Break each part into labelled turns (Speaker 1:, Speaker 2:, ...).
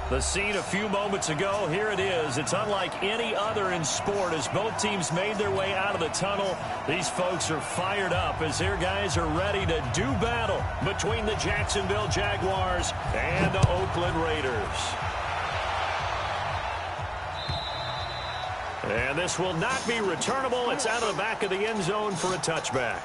Speaker 1: The scene a few moments ago, here it is. It's unlike any other in sport as both teams made their way out of the tunnel. These folks are fired up as their guys are ready to do battle between the Jacksonville Jaguars and the Oakland Raiders. And this will not be returnable. It's out of the back of the end zone for a touchback.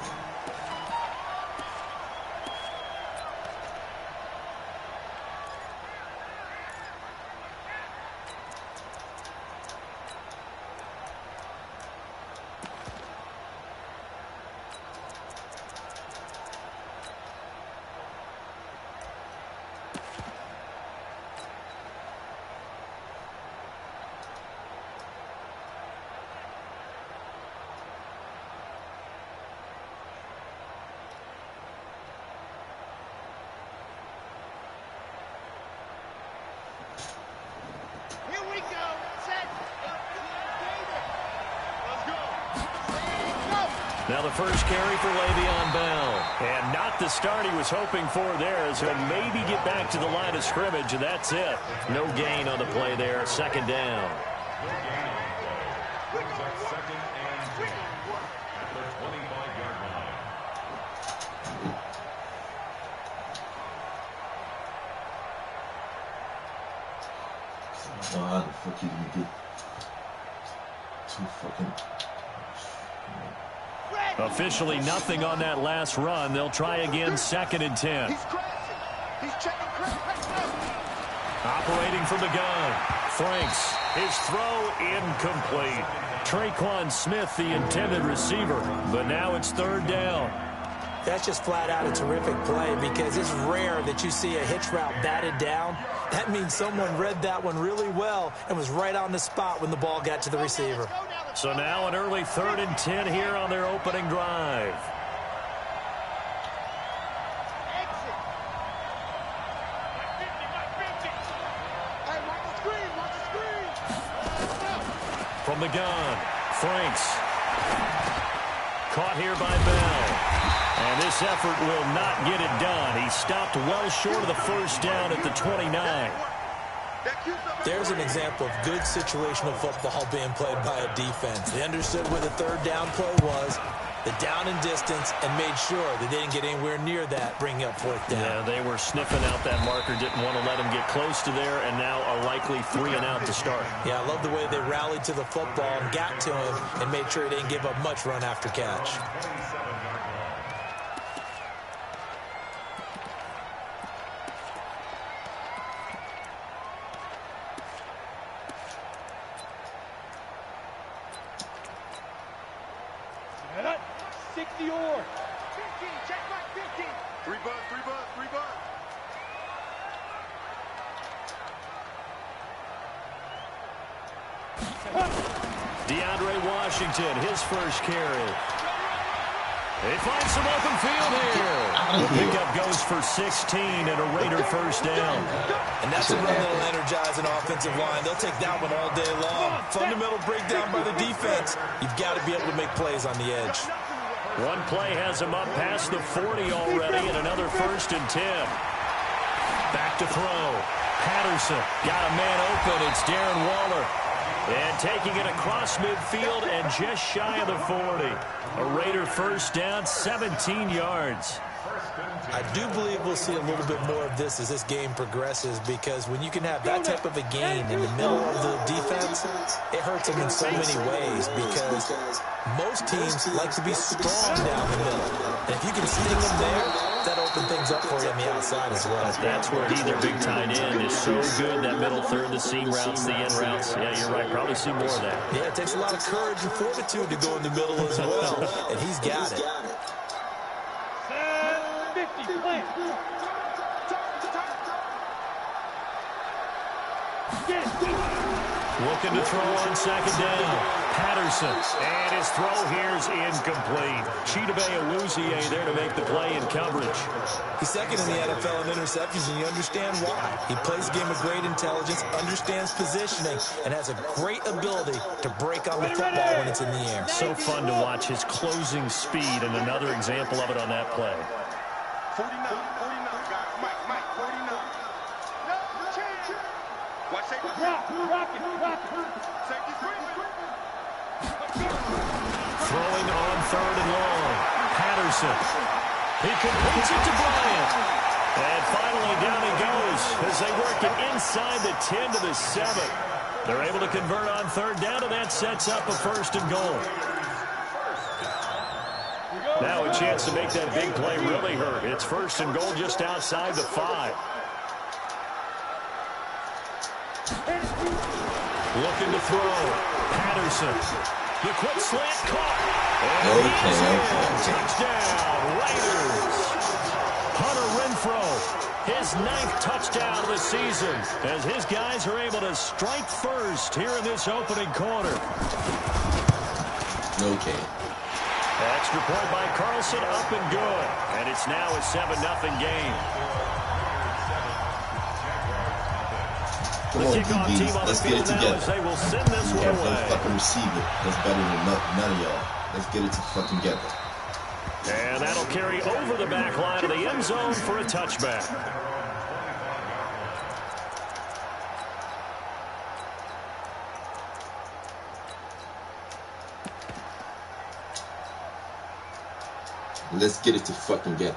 Speaker 1: Now the first carry for Le'Veon Bell. And not the start he was hoping for there, as he'll maybe get back to the line of scrimmage, and that's it. No gain on the play there. Second down.
Speaker 2: How the fuck you gonna get two fucking...
Speaker 1: Officially nothing on that last run. They'll try again, 2nd and 10. Operating from the gun. Franks, his throw incomplete. Traquan Smith, the intended receiver, but now it's 3rd down.
Speaker 3: That's just flat out a terrific play because it's rare that you see a hitch route batted down. That means someone read that one really well and was right on the spot when the ball got to the receiver.
Speaker 1: So now an early 3rd and 10 here on their opening drive. From the gun, Franks. Caught here by Bell. And this effort will not get it done. He stopped well short of the first down at the 29.
Speaker 3: There's an example of good situational football being played by a defense. They understood where the 3rd down play was, the down and distance, and made sure that they didn't get anywhere near that, bringing up 4th down.
Speaker 1: Yeah, they were sniffing out that marker, didn't want to let him get close to there, and now a likely 3 and out to start.
Speaker 3: Yeah, I love the way they rallied to the football and got to him and made sure he didn't give up much run after catch.
Speaker 1: His first carry. They find some open field here. The pickup goes for 16 and a Raider first down.
Speaker 3: And that's a run that'll energize an offensive line. They'll take that one all day long. Fundamental breakdown by the defense. You've got to be able to make plays on the edge.
Speaker 1: One play has him up past the 40 already, and another 1st and 10. Back to throw. Patterson got a man open. It's Darren Waller. And taking it across midfield and just shy of the 40. A Raider first down, 17 yards.
Speaker 3: I do believe we'll see a little bit more of this as this game progresses, because when you can have that type of a gain in the middle of the defense, it hurts them in so many ways, because most teams like to be strong down the middle. And if you can sting them there, that opens things up for you on the outside as well.
Speaker 1: That's where either big tight end is so good, that middle third, the seam routes, the end routes. Yeah, you're right. Probably see more of that.
Speaker 3: Yeah, it takes a lot of courage and fortitude to go in the middle as well, and he's got it.
Speaker 1: Looking to throw on 2nd down. Patterson. And his throw here is incomplete. Chidobe Awuzie there to make the play in coverage.
Speaker 3: He's 2nd in the NFL in interceptions, and you understand why. He plays a game of great intelligence, understands positioning, and has a great ability to break on the football when it's in the air.
Speaker 1: So fun to watch his closing speed, and another example of it on that play.
Speaker 4: 49, Mike, 49.
Speaker 1: Throwing on 3rd and long. Patterson. He completes it to Bryant. And finally down he goes as they work it inside the 10 to the 7. They're able to convert on 3rd down, and that sets up a 1st and goal. Now a chance to make that big play really hurt. It's 1st and goal just outside the 5. Looking to throw. Patterson. The quick slant caught. And he's in. Touchdown, Raiders. Hunter Renfrow, his 9th touchdown of the season, as his guys are able to strike first here in this opening quarter.
Speaker 2: Okay.
Speaker 1: Extra point by Carlson, up and good. And it's now a 7-0 game.
Speaker 2: Come on, DBs. Let's get it together.
Speaker 1: They will send this one
Speaker 2: have
Speaker 1: away.
Speaker 2: no fucking receiver. That's better than none of y'all. Let's get it together.
Speaker 1: And that'll carry over the back line of the end zone for a touchback.
Speaker 2: Let's get it together.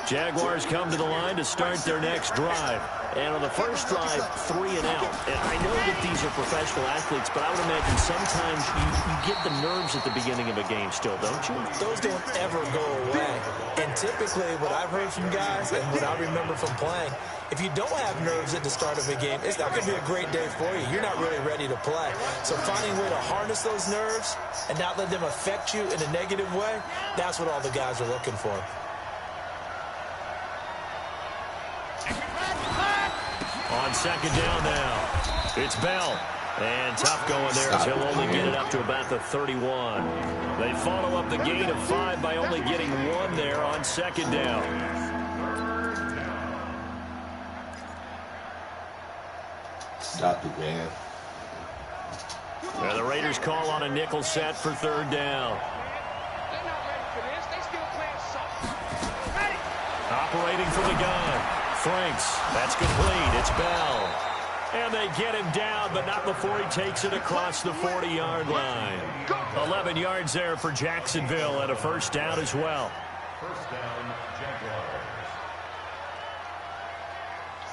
Speaker 1: Jaguars come to the line to start their next drive. And on the first drive, 3 and out. And I know that these are professional athletes, but I would imagine sometimes you get the nerves at the beginning of a game still, don't you?
Speaker 3: Those don't ever go away. And typically what I've heard from guys and what I remember from playing, if you don't have nerves at the start of a game, it's not going to be a great day for you. You're not really ready to play. So finding a way to harness those nerves and not let them affect you in a negative way, that's what all the guys are looking for.
Speaker 1: On 2nd down now, it's Bell. And tough going there as he'll only get it up to about the 31. They follow up the gain of 5 by only getting 1 there on 2nd down.
Speaker 2: Stop it, man.
Speaker 1: Now the Raiders call on a nickel set for 3rd down. Operating from the gun. Franks, that's complete. It's Bell. And they get him down, but not before he takes it across the 40-yard line. 11 yards there for Jacksonville and a 1st down as well.
Speaker 4: 1st down, Jaguars.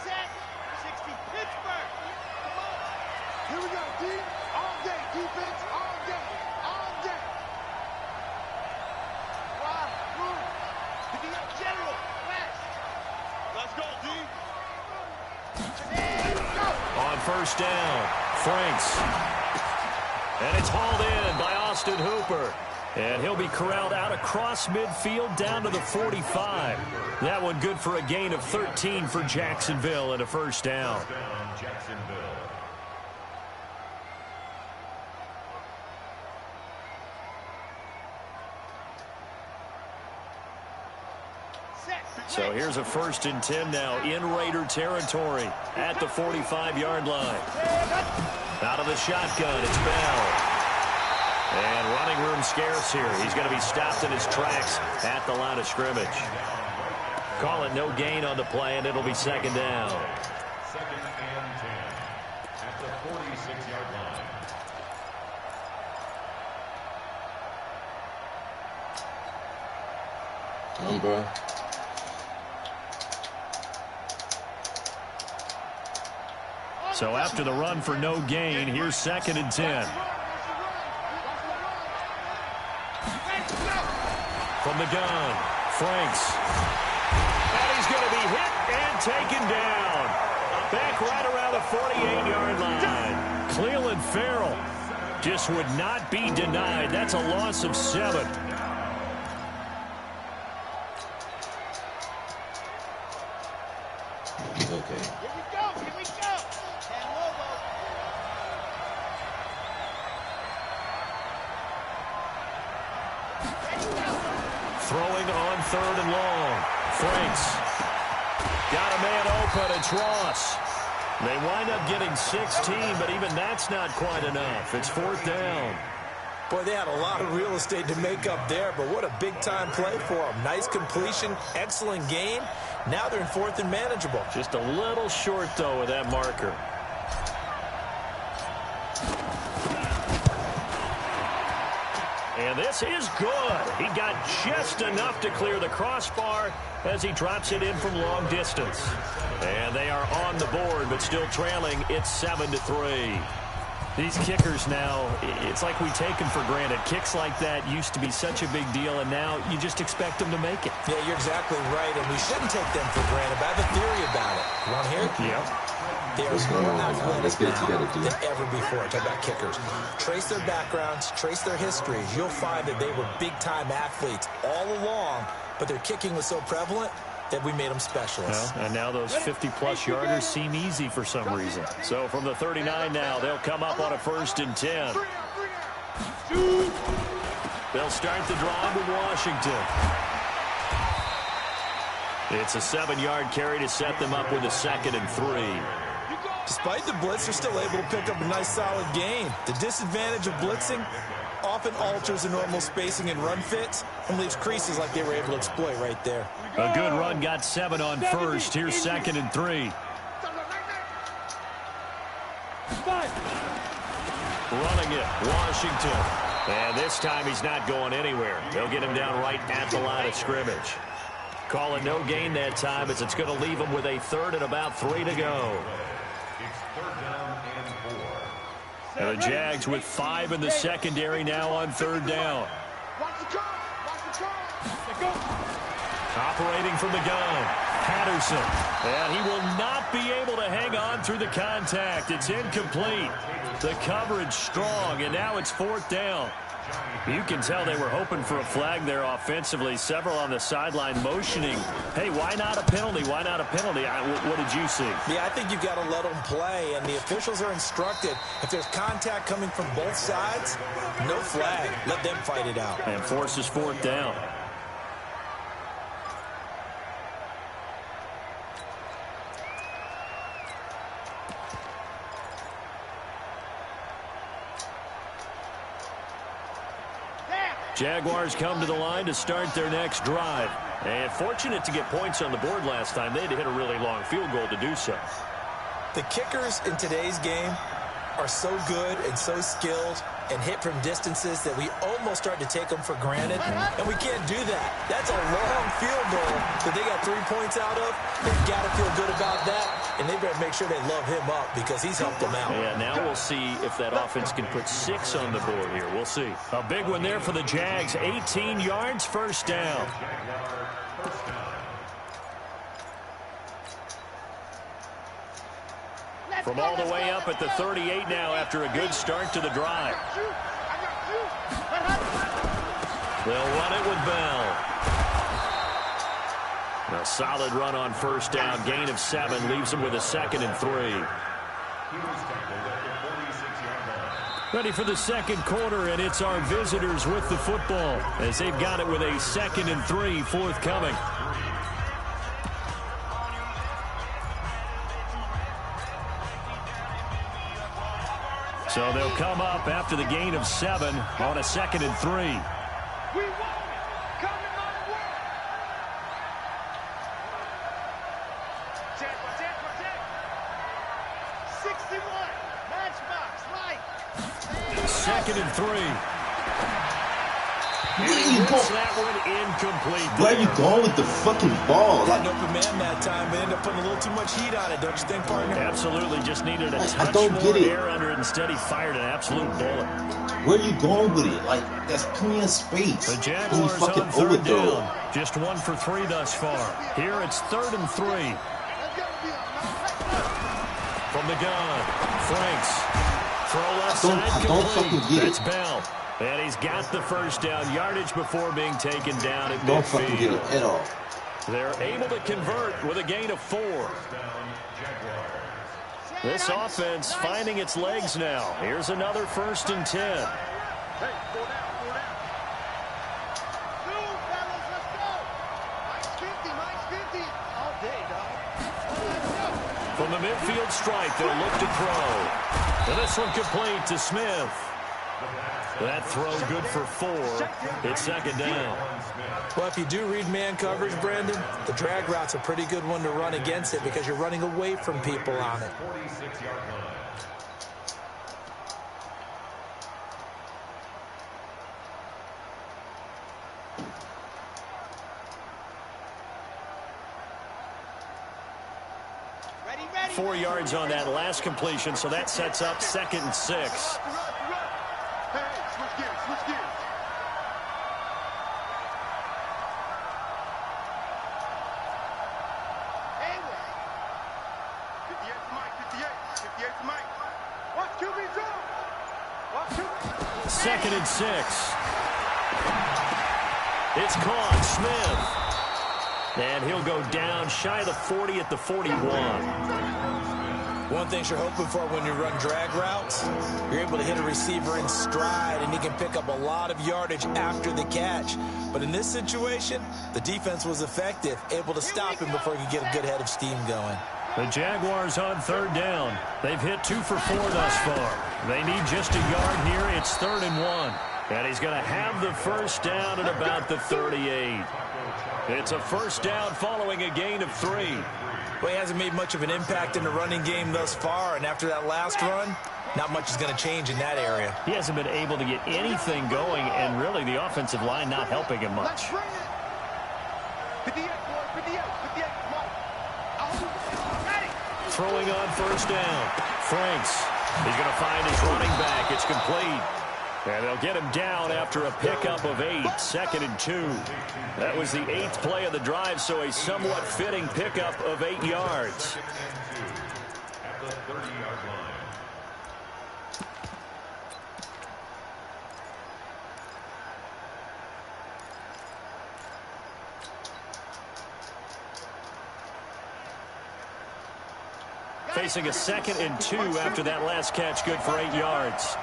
Speaker 5: Set, 60, Pittsburgh. Here we go, D. All day, defense, all day, all day. Wide, move. To the general, west. Let's go, D.
Speaker 1: On 1st down, Franks. And it's hauled in by Austin Hooper. And he'll be corralled out across midfield down to the 45. That one good for a gain of 13 for Jacksonville and a 1st down.
Speaker 4: Jacksonville.
Speaker 1: So here's a 1st and 10 now in Raider territory at the 45-yard line. Out of the shotgun, it's Bell. And running room scarce here. He's going to be stopped in his tracks at the line of scrimmage. Call it no gain on the play, and it'll be 2nd down.
Speaker 4: 2nd and 10 at the 46-yard line.
Speaker 2: Come on, bro.
Speaker 1: So after the run for no gain, here's 2nd and 10. From the gun, Franks. And he's going to be hit and taken down. Back right around the 48-yard line. Cleveland Farrell just would not be denied. That's a loss of 7.
Speaker 2: Okay.
Speaker 5: Here we go, here we go. And Lobo.
Speaker 1: Throwing on 3rd and long. Franks. Got a man open. It's Ross. They wind up getting 16, but even that's not quite enough. It's 4th down.
Speaker 3: Boy, they had a lot of real estate to make up there, but what a big-time play for them. Nice completion, excellent gain. Now they're in 4th and manageable.
Speaker 1: Just a little short, though, with that marker. And this is good. He got just enough to clear the crossbar as he drops it in from long distance. And they are on the board, but still trailing. It's 7-3. These kickers now, it's like we take them for granted. Kicks like that used to be such a big deal, and now you just expect them to make it.
Speaker 3: Yeah, you're exactly right, and we shouldn't take them for granted. But I have a theory about it. You want to hear it?
Speaker 1: Yeah.
Speaker 3: They are more athletic now than ever before. Talk about kickers. Trace their backgrounds, trace their histories. You'll find that they were big-time athletes all along, but their kicking was so prevalent that we made them specialists.
Speaker 1: Well, and now those 50-plus yarders seem easy for some reason. So from the 39 now, they'll come up on a 1st and 10. They'll start the drive with Washington. It's a 7-yard carry to set them up with a 2nd and 3.
Speaker 3: Despite the blitz, they're still able to pick up a nice, solid gain. The disadvantage of blitzing often alters the normal spacing and run fits and leaves creases like they were able to exploit right there.
Speaker 1: A good run got 7 on 1st. Here's 2nd and 3. Running it, Washington. And this time he's not going anywhere. They'll get him down right at the line of scrimmage. Call it no gain that time as it's going to leave him with a 3rd and about 3 to go. And the Jags with 5 in the secondary now on 3rd down. Operating from the gun, Patterson. And he will not be able to hang on through the contact. It's incomplete. The coverage strong, and now it's 4th down. You can tell they were hoping for a flag there offensively. Several on the sideline motioning, hey, why not a penalty? Why not a penalty? What did you see?
Speaker 3: Yeah, I think you've got to let them play, and the officials are instructed. If there's contact coming from both sides, no flag. Let them fight it out.
Speaker 1: And forces 4th down. Jaguars come to the line to start their next drive. And fortunate to get points on the board last time. They had to hit a really long field goal to do so.
Speaker 3: The kickers in today's game are so good and so skilled and hit from distances that we almost start to take them for granted, and we can't do that. That's a long field goal that they got 3 points out of. They've got to feel good about that, and they better make sure they love him up because he's helped them out.
Speaker 1: Yeah, now we'll see if that offense can put 6 on the board here. We'll see. A big one there for the Jags. 18 yards, 1st down. From all the way up at the 38 now after a good start to the drive. They'll run it with Bell. A solid run on 1st down. Gain of 7 leaves them with a 2nd and 3. Ready for the 2nd quarter, and it's our visitors with the football as they've got it with a 2nd and 3 forthcoming. So they'll come up after the gain of 7 on a 2nd and 3.
Speaker 5: We want it. Coming my way. Check. 61. Matchbox, right.
Speaker 1: 2nd and 3.
Speaker 2: Where you go?
Speaker 1: That one incomplete.
Speaker 2: Where you going with the fucking ball?
Speaker 3: Got an open man that time, but ended up putting a little too much heat on it, don't you think, partner?
Speaker 1: Absolutely, just needed a touch
Speaker 2: don't
Speaker 1: more
Speaker 2: get it.
Speaker 1: air under it. Instead, he fired an absolute bullet.
Speaker 2: Where you going with it? Like, that's plenty of space.
Speaker 1: The
Speaker 2: You
Speaker 1: Jaguars
Speaker 2: fucking
Speaker 1: on 3rd
Speaker 2: overthrow.
Speaker 1: down. Just 1 for 3 thus far. Here it's 3rd and 3. From the gun, Franks. Throw left side
Speaker 2: I don't fucking
Speaker 1: complete.
Speaker 2: get it.
Speaker 1: That's Bell. And he's got the 1st down. Yardage before being taken down at
Speaker 2: Don't fucking get
Speaker 1: midfield.
Speaker 2: it at all.
Speaker 1: They're able to convert with a gain of 4. This offense finding its legs now. Here's another 1st and 10.
Speaker 5: Hey, 4 down. Move, fellas, let's go. Mine's 50. All day, dog.
Speaker 1: From the midfield stripe, they'll look to throw. And this one complete to Smith. That throw good for 4. It's 2nd down.
Speaker 3: Well, if you do read man coverage, Brandon, the drag route's a pretty good one to run against it because you're running away from people on it.
Speaker 5: Ready.
Speaker 1: 4 yards on that last completion, so that sets up 2nd and 6.
Speaker 5: Hey, switch gears. Hey, 58 to Mike. Watch QB zone. Watch QB.
Speaker 1: 2nd and 6. It's caught. Smith. And he'll go down shy of the 40 at the 41.
Speaker 3: One thing you're hoping for when you run drag routes, you're able to hit a receiver in stride, and he can pick up a lot of yardage after the catch. But in this situation, the defense was effective, able to stop him before he could get a good head of steam going.
Speaker 1: The Jaguars on 3rd down. They've hit 2 for 4 thus far. They need just a yard here. It's 3rd and 1. And he's going to have the first down at about the 38. It's a first down following a gain of 3.
Speaker 3: Well, he hasn't made much of an impact in the running game thus far, and after that last run, not much is going to change in that area.
Speaker 1: He hasn't been able to get anything going, and really the offensive line not helping him much.
Speaker 5: 58, ready.
Speaker 1: Throwing on first down. Franks. He's going to find his running back. It's complete. And they'll get him down after a pickup of 8, 2nd and 2. That was the 8th play of the drive, so a somewhat fitting pickup of 8 yards.
Speaker 4: At the 30-yard line.
Speaker 1: Facing a 2nd and 2 after that last catch, good for 8 yards.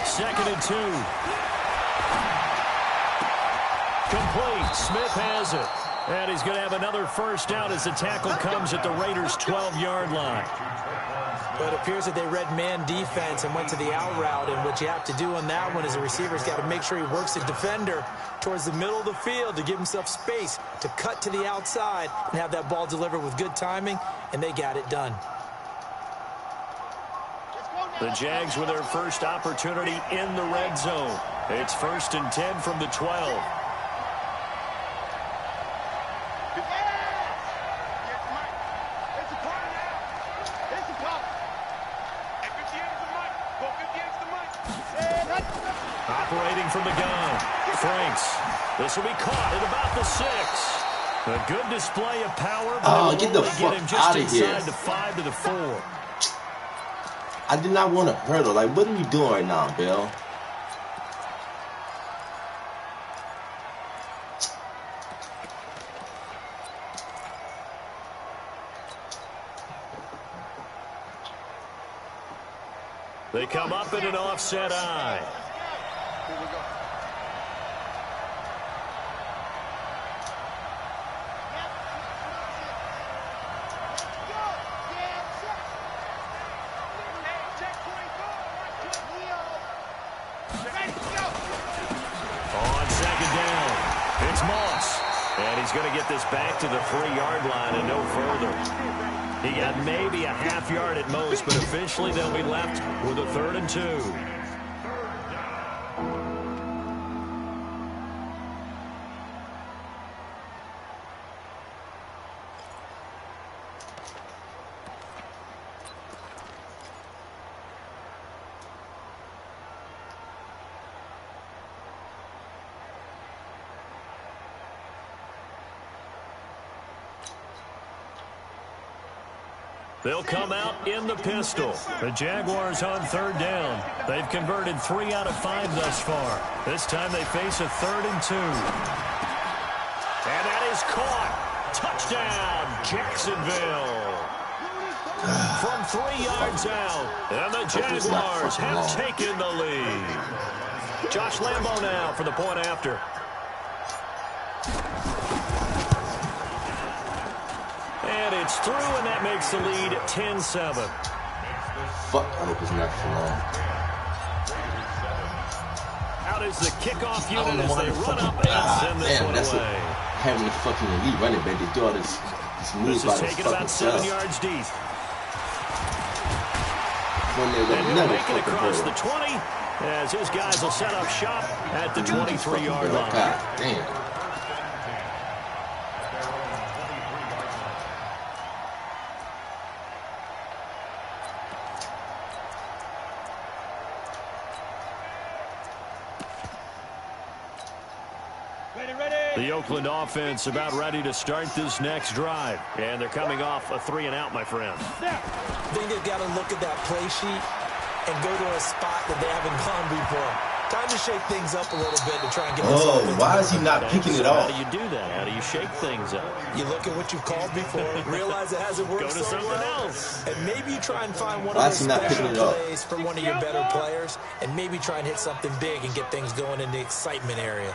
Speaker 1: 2nd and 2. Complete. Smith has it. And he's going to have another first down as the tackle comes at the Raiders' 12-yard line.
Speaker 3: But it appears that they read man defense and went to the out route, and what you have to do on that one is the receiver's got to make sure he works the defender towards the middle of the field to give himself space to cut to the outside and have that ball delivered with good timing, and they got it done.
Speaker 1: The Jags with their first opportunity in the red zone. It's 1st and 10 from the 12. Operating from the gun. Franks. This will be caught at about the 6. A good display of power, but
Speaker 2: get the fuck out of here.
Speaker 1: Inside the 5 to the 4.
Speaker 2: I did not want to hurdle. Like, what are we doing right now, Bill?
Speaker 1: They come up in an offset eye.
Speaker 5: Here we go.
Speaker 1: On 2nd down, it's Moss. And he's going to get this back to the 3-yard line and no further. He got maybe a half yard at most, but officially they'll be left with a 3rd and 2. They'll come out in the pistol. The Jaguars on 3rd down. They've converted 3 out of 5 thus far. This time they face a 3rd and 2. And that is caught. Touchdown, Jacksonville. From 3 yards out. And the Jaguars have taken the lead. Josh Lambo now for the point after. And it's through, and that makes the lead 10-7.
Speaker 2: Fuck, I hope it's not for long.
Speaker 1: Out is the kickoff unit as they run up and send this one away.
Speaker 2: Having the fucking elite running back, they do all this moves by the
Speaker 1: taken
Speaker 2: fucking
Speaker 1: about 7
Speaker 2: self.
Speaker 1: yards deep.
Speaker 2: When they
Speaker 1: And he'll
Speaker 2: never
Speaker 1: make it
Speaker 2: fucking
Speaker 1: across
Speaker 2: hurdle.
Speaker 1: the 20, as his guys will set up shop at the 23-yard line.
Speaker 2: God damn.
Speaker 1: The Oakland offense about ready to start this next drive. And they're coming off a 3-and-out, my friend.
Speaker 3: I think they've got to look at that play sheet and go to a spot that they haven't gone before. Time to shake things up a little bit to try and get this offense.
Speaker 2: Why is he not picking it off?
Speaker 1: How do you do that? How do you shake things up?
Speaker 3: You look at what you've called before, realize it hasn't worked
Speaker 1: Go to
Speaker 3: so
Speaker 1: something
Speaker 3: well,
Speaker 1: else.
Speaker 3: and maybe you try and find one
Speaker 2: Why
Speaker 3: of
Speaker 2: is
Speaker 3: those
Speaker 2: he not
Speaker 3: special
Speaker 2: picking it up?
Speaker 3: plays from one of your better players, and maybe try and hit something big and get things going in the excitement area.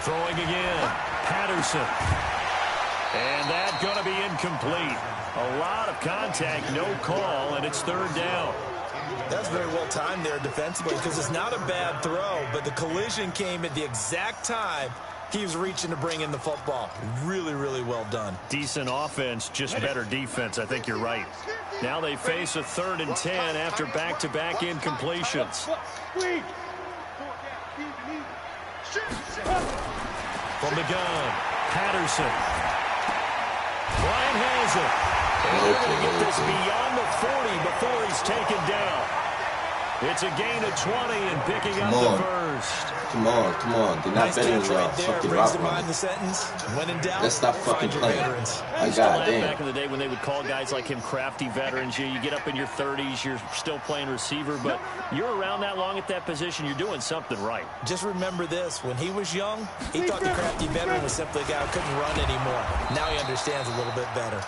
Speaker 1: Throwing again. Patterson. And that's going to be incomplete. A lot of contact, no call, and it's 3rd down.
Speaker 3: That's very well timed there defensively because it's not a bad throw, but the collision came at the exact time he was reaching to bring in the football. Really, really well done.
Speaker 1: Decent offense, just better defense. I think you're right. Now they face a 3rd and 10 after back-to-back incompletions. From the gun, Patterson. Bryant has it. And they're going to get this beyond the 40 before he's taken down. It's a gain of 20 and picking up the first.
Speaker 2: Come on. They're not better than y'all. Fucking rock running. Let's stop fucking playing. My God damn.
Speaker 1: Back in the day when they would call guys like him crafty veterans, you get up in your 30s, you're still playing receiver, but you're around that long at that position, you're doing something right.
Speaker 3: Just remember this, when he was young, he thought the crafty veteran was simply a guy who couldn't run anymore. Now he understands a little bit better.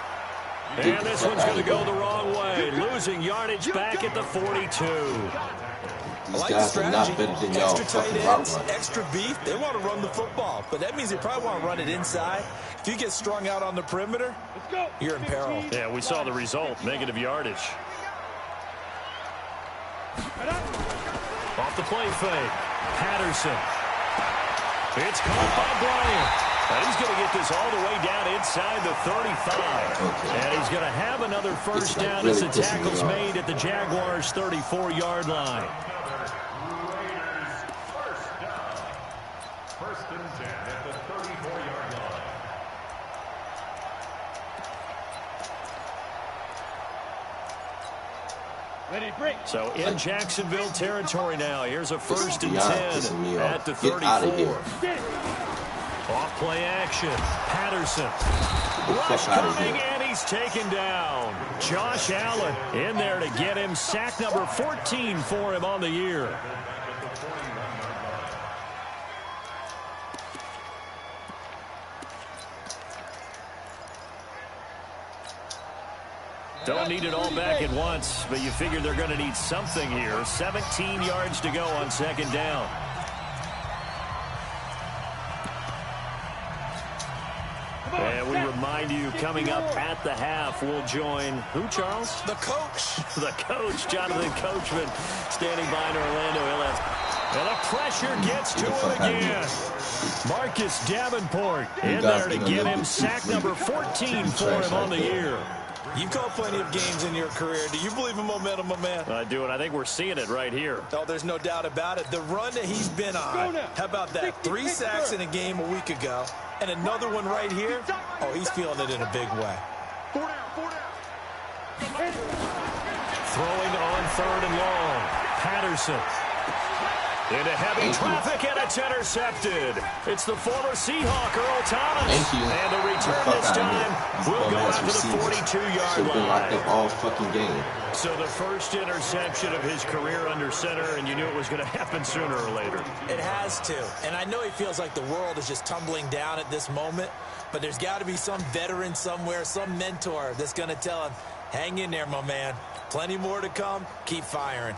Speaker 1: And this one's going to go the wrong way, losing yardage back at the 42.
Speaker 2: These guys are not better than y'all fucking rock running.
Speaker 3: Extra beef, they want to run the football, but that means they probably want to run it inside. If you get strung out on the perimeter, you're in peril.
Speaker 1: Yeah, we saw the result, negative yardage. Off the play fake, Patterson. It's caught by Bryant. And he's going to get this all the way down inside the 35. And he's going to have another first down as the tackle's made at the Jaguars' 34-yard line.
Speaker 4: First and 10 at the 34-yard line.
Speaker 1: So in Jacksonville territory now. Here's a first and 10 at the 34. Off play action. Patterson. Rush coming, and he's taken down. Josh Allen in there to get him. Sack number 14 for him on the year. Don't need it all back at once, but you figure they're going to need something here. 17 yards to go on 2nd down. And we remind you, coming up at the half, we'll join who, Charles?
Speaker 3: The coach.
Speaker 1: The coach, Jonathan Coachman, standing by in Orlando. And the pressure gets to him again. Marcus Davenport in there to get him. Sack number 14 for him on the year.
Speaker 3: You've called plenty of games in your career. Do you believe in momentum, my man?
Speaker 1: I do, and I think we're seeing it right here.
Speaker 3: Oh, there's no doubt about it. The run that he's been on, how about that? 3 sacks in a game a week ago, and another one right here. Oh, he's feeling it in a big way.
Speaker 1: Throwing on 3rd and long. Patterson. Into heavy traffic, and it's intercepted. It's the former Seahawk, Earl Thomas. And the return this time will go out to the 42-yard line.
Speaker 2: Locked up all fucking game.
Speaker 1: So the first interception of his career under center, and you knew it was going to happen sooner or later.
Speaker 3: It has to. And I know he feels like the world is just tumbling down at this moment, but there's got to be some veteran somewhere, some mentor that's going to tell him, hang in there, my man. Plenty more to come. Keep firing.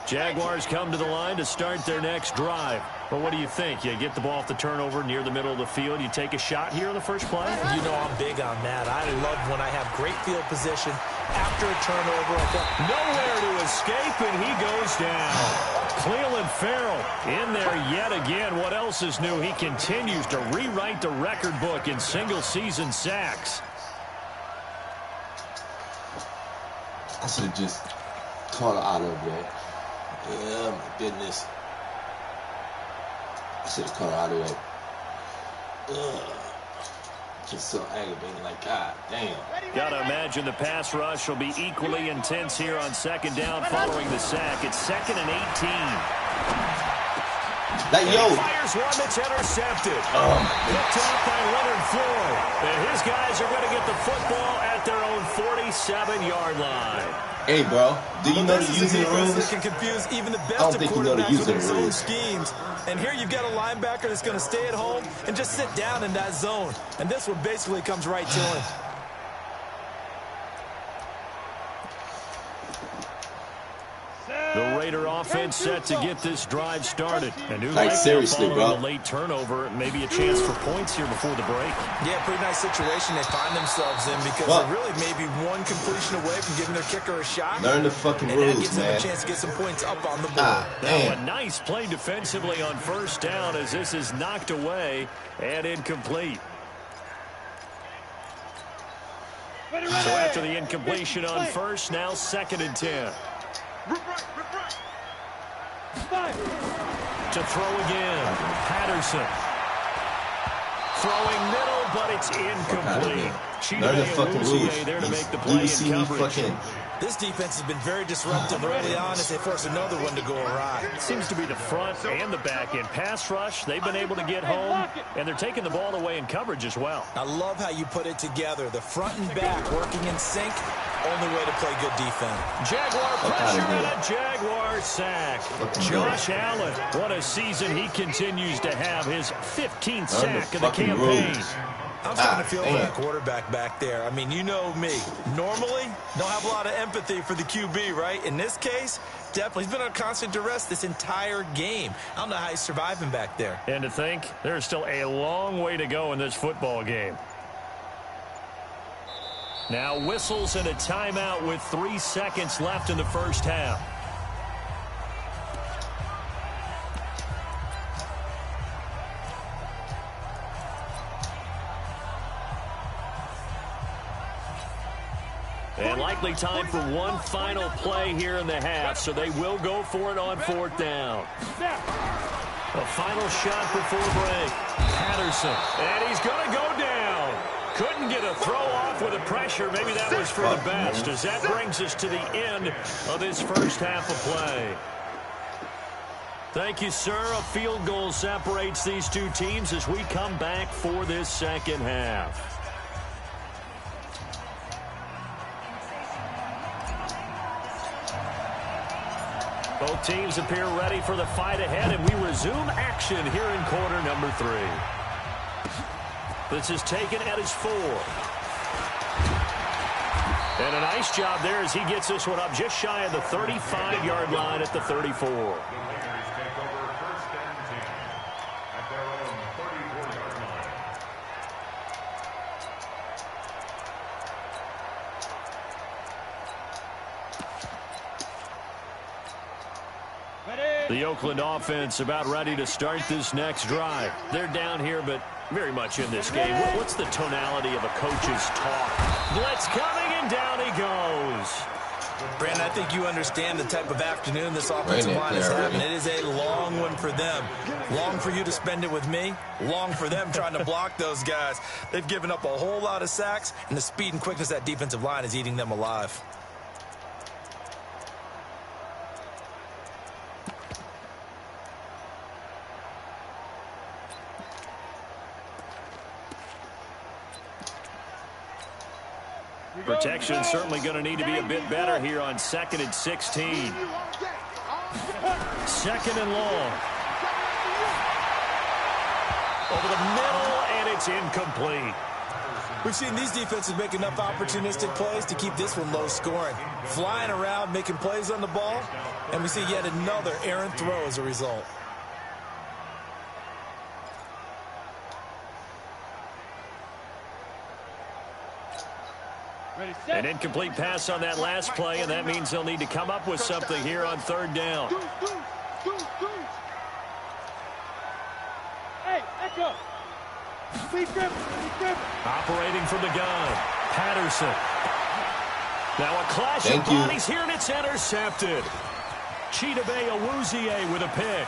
Speaker 1: Jaguars come to the line to start their next drive. Well, what do you think? You get the ball off the turnover near the middle of the field. You take a shot here in the first play?
Speaker 3: You know I'm big on that. I love when I have great field position after a turnover.
Speaker 1: Nowhere to escape, and he goes down. Cleveland Farrell in there yet again. What else is new? He continues to rewrite the record book in single-season sacks.
Speaker 2: I should have just caught her out of there. Yeah, my goodness. I should have caught her out of there. Ugh. Just so aggravating, like, God damn.
Speaker 1: Gotta imagine the pass rush will be equally intense here on second down following the sack. It's 2nd and 18.
Speaker 2: Like, yo.
Speaker 1: He fires one that's intercepted. Picked off by Leonard Floyd. And his guys are going to get the football at their own 47-yard line.
Speaker 2: Hey, bro, do you know the using rules?
Speaker 3: That can confuse even the best
Speaker 2: I don't
Speaker 3: of
Speaker 2: think you know the
Speaker 3: quarterbacks
Speaker 2: using
Speaker 3: with their zone
Speaker 2: rules.
Speaker 3: schemes. And here you've got a linebacker that's going to stay at home and just sit down in that zone. And this one basically comes right to him.
Speaker 1: The Raider offense set to get this drive started. And who
Speaker 2: Like, seriously, bro.
Speaker 1: The late turnover, maybe a chance for points here before the break.
Speaker 3: Yeah, pretty nice situation they find themselves in because they're really maybe one completion away from giving their kicker a shot.
Speaker 2: Learn the fucking
Speaker 3: and
Speaker 2: rules,
Speaker 3: that gives
Speaker 2: man.
Speaker 3: them a chance to get some points up on the board.
Speaker 1: Now a nice play defensively on first down as this is knocked away and incomplete. So after the incompletion on first, now 2nd and 10. To throw again, Patterson. Throwing middle, but it's incomplete.
Speaker 2: Learn the fucking rules.
Speaker 1: There to make the
Speaker 2: Do
Speaker 1: play
Speaker 2: you see
Speaker 1: in
Speaker 2: me
Speaker 1: coverage.
Speaker 2: fucking...
Speaker 3: This defense has been very disruptive early on as they force another one to go awry.
Speaker 1: It seems to be the front and the back end. Pass rush, they've been able to get home, and they're taking the ball away in coverage as well.
Speaker 3: I love how you put it together. The front and back working in sync. Only way to play good defense.
Speaker 1: Jaguar pressure and a Jaguar sack. Josh Allen, what a season he continues to have. His 15th sack of the campaign.
Speaker 3: I'm starting to feel for that quarterback back there. I mean, you know me. Normally, don't have a lot of empathy for the QB, right? In this case, definitely. He's been under constant duress this entire game. I don't know how he's surviving back there.
Speaker 1: And to think, there's still a long way to go in this football game. Now whistles and a timeout with 3 seconds left in the first half. And likely time for one final play here in the half, so they will go for it on 4th down. A final shot before break. Patterson, and he's going to go down. Couldn't get a throw off with the pressure. Maybe that was for the best, as that brings us to the end of this first half of play. Thank you, sir. A field goal separates these two teams as we come back for this second half. Both teams appear ready for the fight ahead, and we resume action here in quarter number 3. This is taken at his 4. And a nice job there as he gets this one up just shy of the 35-yard line at the 34. The Oakland offense about ready to start this next drive. They're down here, but very much in this game. What's the tonality of a coach's talk? Blitz coming, and down he goes.
Speaker 3: Brandon, I think you understand the type of afternoon this offensive line is having. It is a long one for them. Long for you to spend it with me. Long for them trying to block those guys. They've given up a whole lot of sacks, and the speed and quickness of that defensive line is eating them alive.
Speaker 1: Protection certainly going to need to be a bit better here on 2nd and 16. 2nd and long. Over the middle, and it's incomplete.
Speaker 3: We've seen these defenses make enough opportunistic plays to keep this one low scoring. Flying around, making plays on the ball, and we see yet another errant throw as a result.
Speaker 1: An incomplete pass on that last play, and that means they'll need to come up with something here on 3rd down.
Speaker 5: Hey, echo. Please grip.
Speaker 1: Operating from the gun. Patterson. Now a clash of bodies here, and it's intercepted. Chidobe Awuzie with a pick.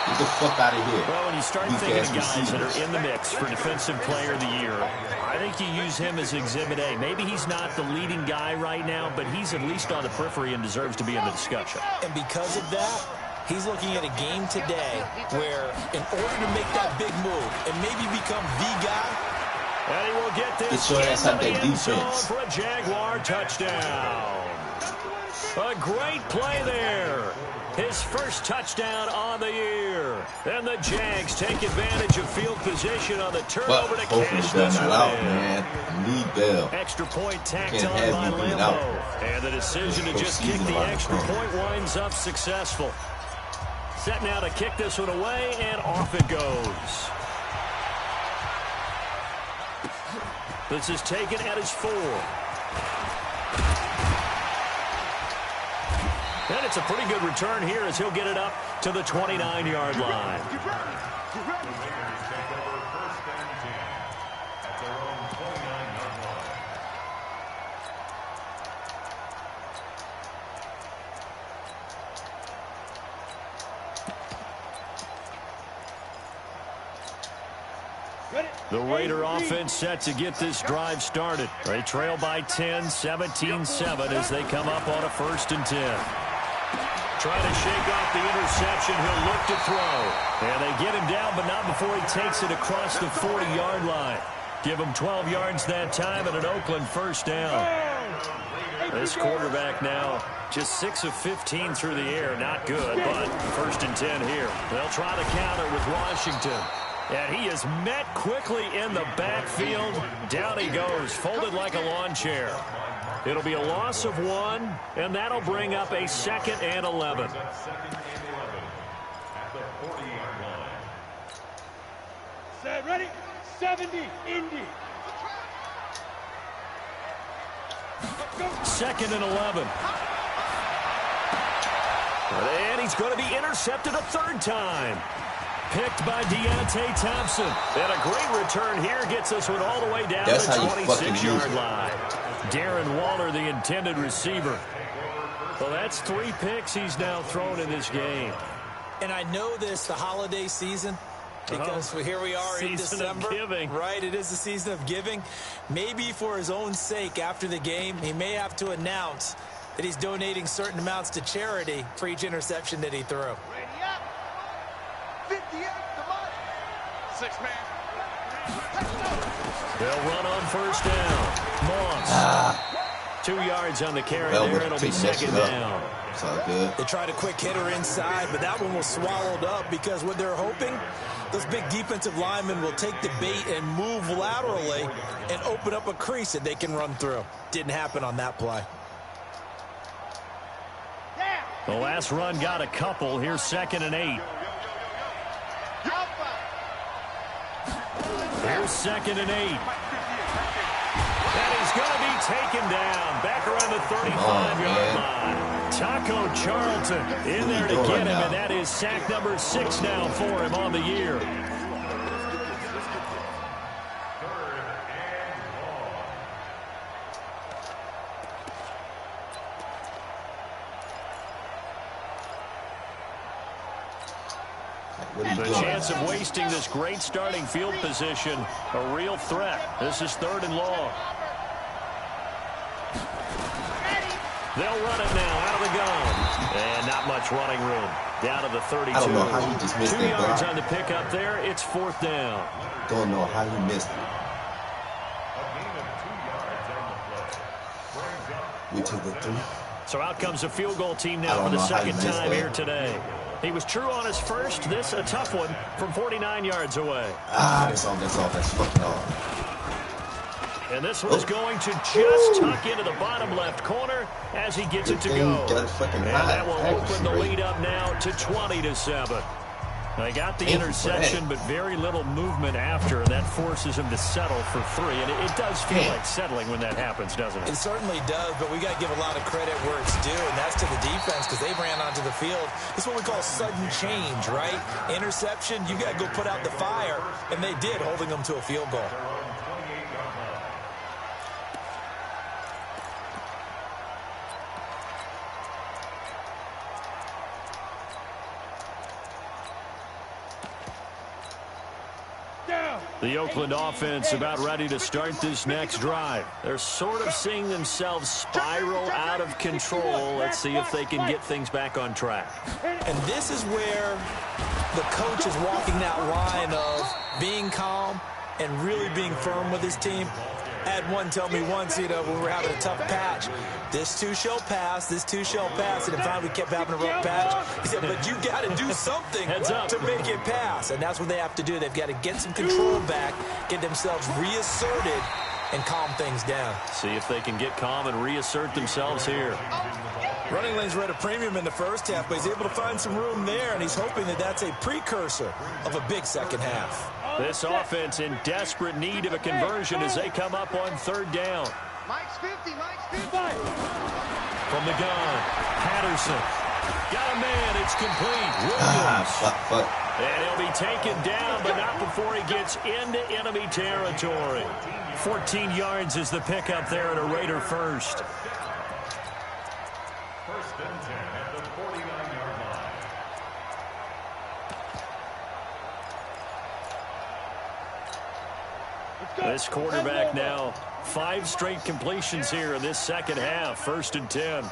Speaker 2: Get the fuck out of here.
Speaker 1: Well, when you start thinking of guys that are in the mix for Defensive Player of the Year, I think you use him as Exhibit A. Maybe he's not the leading guy right now, but he's at least on the periphery and deserves to be in the discussion.
Speaker 3: And because of that, he's looking at a game today where in order to make that big move and maybe become the guy,
Speaker 1: and he will get this
Speaker 2: your ass out that
Speaker 1: defense for a Jaguar touchdown. A great play there. His first touchdown on the year. And the Jags take advantage of field position on the turnover to cash this win.
Speaker 2: Out, man. Need Bell.
Speaker 1: Extra point tacked on by Lambo. And the decision to just kick the extra point winds up successful. Set now to kick this one away, and off it goes. This is taken at his 4. And it's a pretty good return here as he'll get it up to the 29-yard line. The Raider offense set to get this drive started. They trail by 10, 17-7 as they come up on a 1st and 10. Trying to shake off the interception. He'll look to throw. And they get him down, but not before he takes it across the 40-yard line. Give him 12 yards that time and an Oakland 1st down. This quarterback now just 6 of 15 through the air. Not good, but 1st and 10 here. They'll try to counter with Washington. And he is met quickly in the backfield. Down he goes, folded like a lawn chair. It'll be a loss of 1, and that'll bring up a 2nd and 11.
Speaker 5: Set, ready? 70, Indy.
Speaker 1: 2nd and 11. And he's going to be intercepted a 3rd time. Picked by Deontay Thompson. And a great return here gets this one all the way down to the 26-yard line. Darren Waller, the intended receiver. Well, that's 3 picks he's now thrown in this game.
Speaker 3: And I know this, the holiday season, because here we are in December. Right, it is the season of giving. Maybe for his own sake after the game, he may have to announce that he's donating certain amounts to charity for each interception that he threw.
Speaker 5: Ready up. 58, come on. 6-man.
Speaker 1: They'll run on 1st down. Moss. 2 yards on the carry there. It'll be 2nd down.
Speaker 2: It's all good.
Speaker 3: They tried a quick hitter inside, but that one was swallowed up because what they're hoping, those big defensive linemen will take the bait and move laterally and open up a crease that they can run through. Didn't happen on that play.
Speaker 1: The last run got a couple. Here's 2nd and 8. Here's 2nd and 8. And he's going to be taken down. Back around the 35-yard line. Taco Charlton in there to get him, and that is sack number 6 now for him on the year. The chance of wasting this great starting field position, a real threat. This is 3rd and long. They'll run it now out of the gun. And not much running room. Down to the 32.
Speaker 2: I don't know how he just missed
Speaker 1: 2
Speaker 2: it,
Speaker 1: yards
Speaker 2: bro.
Speaker 1: on the pickup there. It's 4th down.
Speaker 2: Don't know how he missed it. We took the 3.
Speaker 1: So out comes the field goal team now for the 2nd time here today. He was true on his first. This a tough one from 49 yards away.
Speaker 2: That's all. That's fucking all.
Speaker 1: And this one's going to just tuck into the bottom left corner as he gets it to go. And that will open the lead up now to 20-7. They got the interception, but very little movement after, and that forces him to settle for 3. And it does feel like settling when that happens, doesn't it?
Speaker 3: It certainly does, but we got to give a lot of credit where it's due, and that's to the defense because they ran onto the field. It's what we call sudden change, right? Interception, you got to go put out the fire, and they did, holding them to a field goal.
Speaker 1: The Oakland offense about ready to start this next drive. They're sort of seeing themselves spiral out of control. Let's see if they can get things back on track.
Speaker 3: And this is where the coach is walking that line of being calm and really being firm with his team. I had one tell me once, when we were having a tough patch, this too shall pass, this too shall pass, and finally we kept having a rough patch. He said, but you got to do something to make it pass, and that's what they have to do. They've got to get some control back, get themselves reasserted, and calm things down.
Speaker 1: See if they can get calm and reassert themselves here.
Speaker 3: Running lanes were at a premium in the first half, but he's able to find some room there, and he's hoping that that's a precursor of a big second half.
Speaker 1: This offense in desperate need of a conversion as they come up on 3rd down.
Speaker 5: Mike's 50, Mike's 50.
Speaker 1: From the gun, Patterson. Got a man, it's complete. Williams. And he'll be taken down, but not before he gets into enemy territory. 14 yards is the pickup there at a Raider first.
Speaker 4: First and 10 at the 49-yard line.
Speaker 1: This quarterback now 5 straight completions here in this second half. 1st and 10.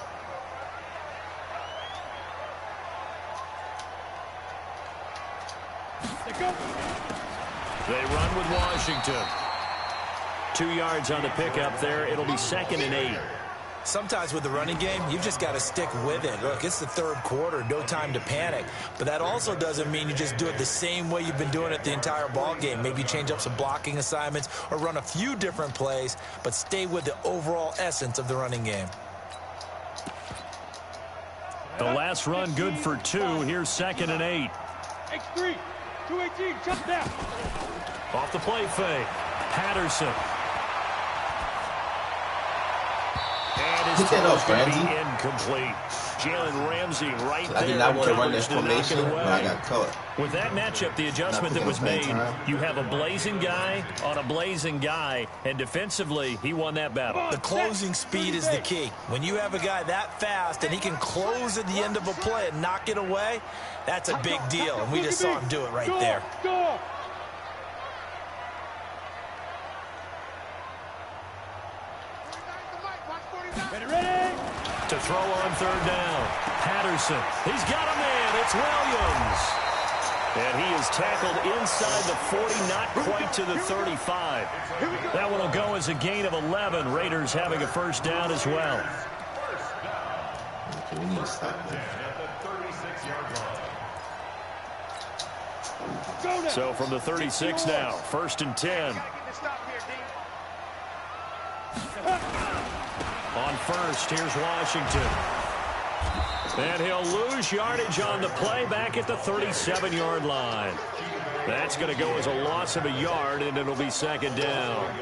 Speaker 1: They run with Washington. 2 yards on the pickup there. It'll be 2nd and 8.
Speaker 3: Sometimes with the running game, you've just got to stick with it. Look, it's the 3rd quarter, no time to panic. But that also doesn't mean you just do it the same way you've been doing it the entire ball game. Maybe change up some blocking assignments or run a few different plays, but stay with the overall essence of the running game.
Speaker 1: The last run good for 2. Here's 2nd and 8.
Speaker 5: X3, 218, jump down.
Speaker 1: Off the play fake. Patterson. And his throw is going to be incomplete. Jalen Ramsey right there.
Speaker 2: I did not want to run that formation, but I got caught.
Speaker 1: With that matchup, the adjustment that was made, you have a blazing guy on a blazing guy, and defensively, he won that battle.
Speaker 3: The closing speed is the key. When you have a guy that fast and he can close at the end of a play and knock it away, that's a big deal, and we just saw him do it right there.
Speaker 5: Ready?
Speaker 1: To throw on 3rd down. Patterson. He's got a man. It's Williams. And he is tackled inside the 40, not quite to the 35. That one will go as a gain of 11. Raiders having a 1st down as well.
Speaker 2: Okay, we need to stop that.
Speaker 1: So from the 36 now, 1st and 10. On 1st, here's Washington. And he'll lose yardage on the play back at the 37-yard line. That's going to go as a loss of a yard, and it'll be 2nd down.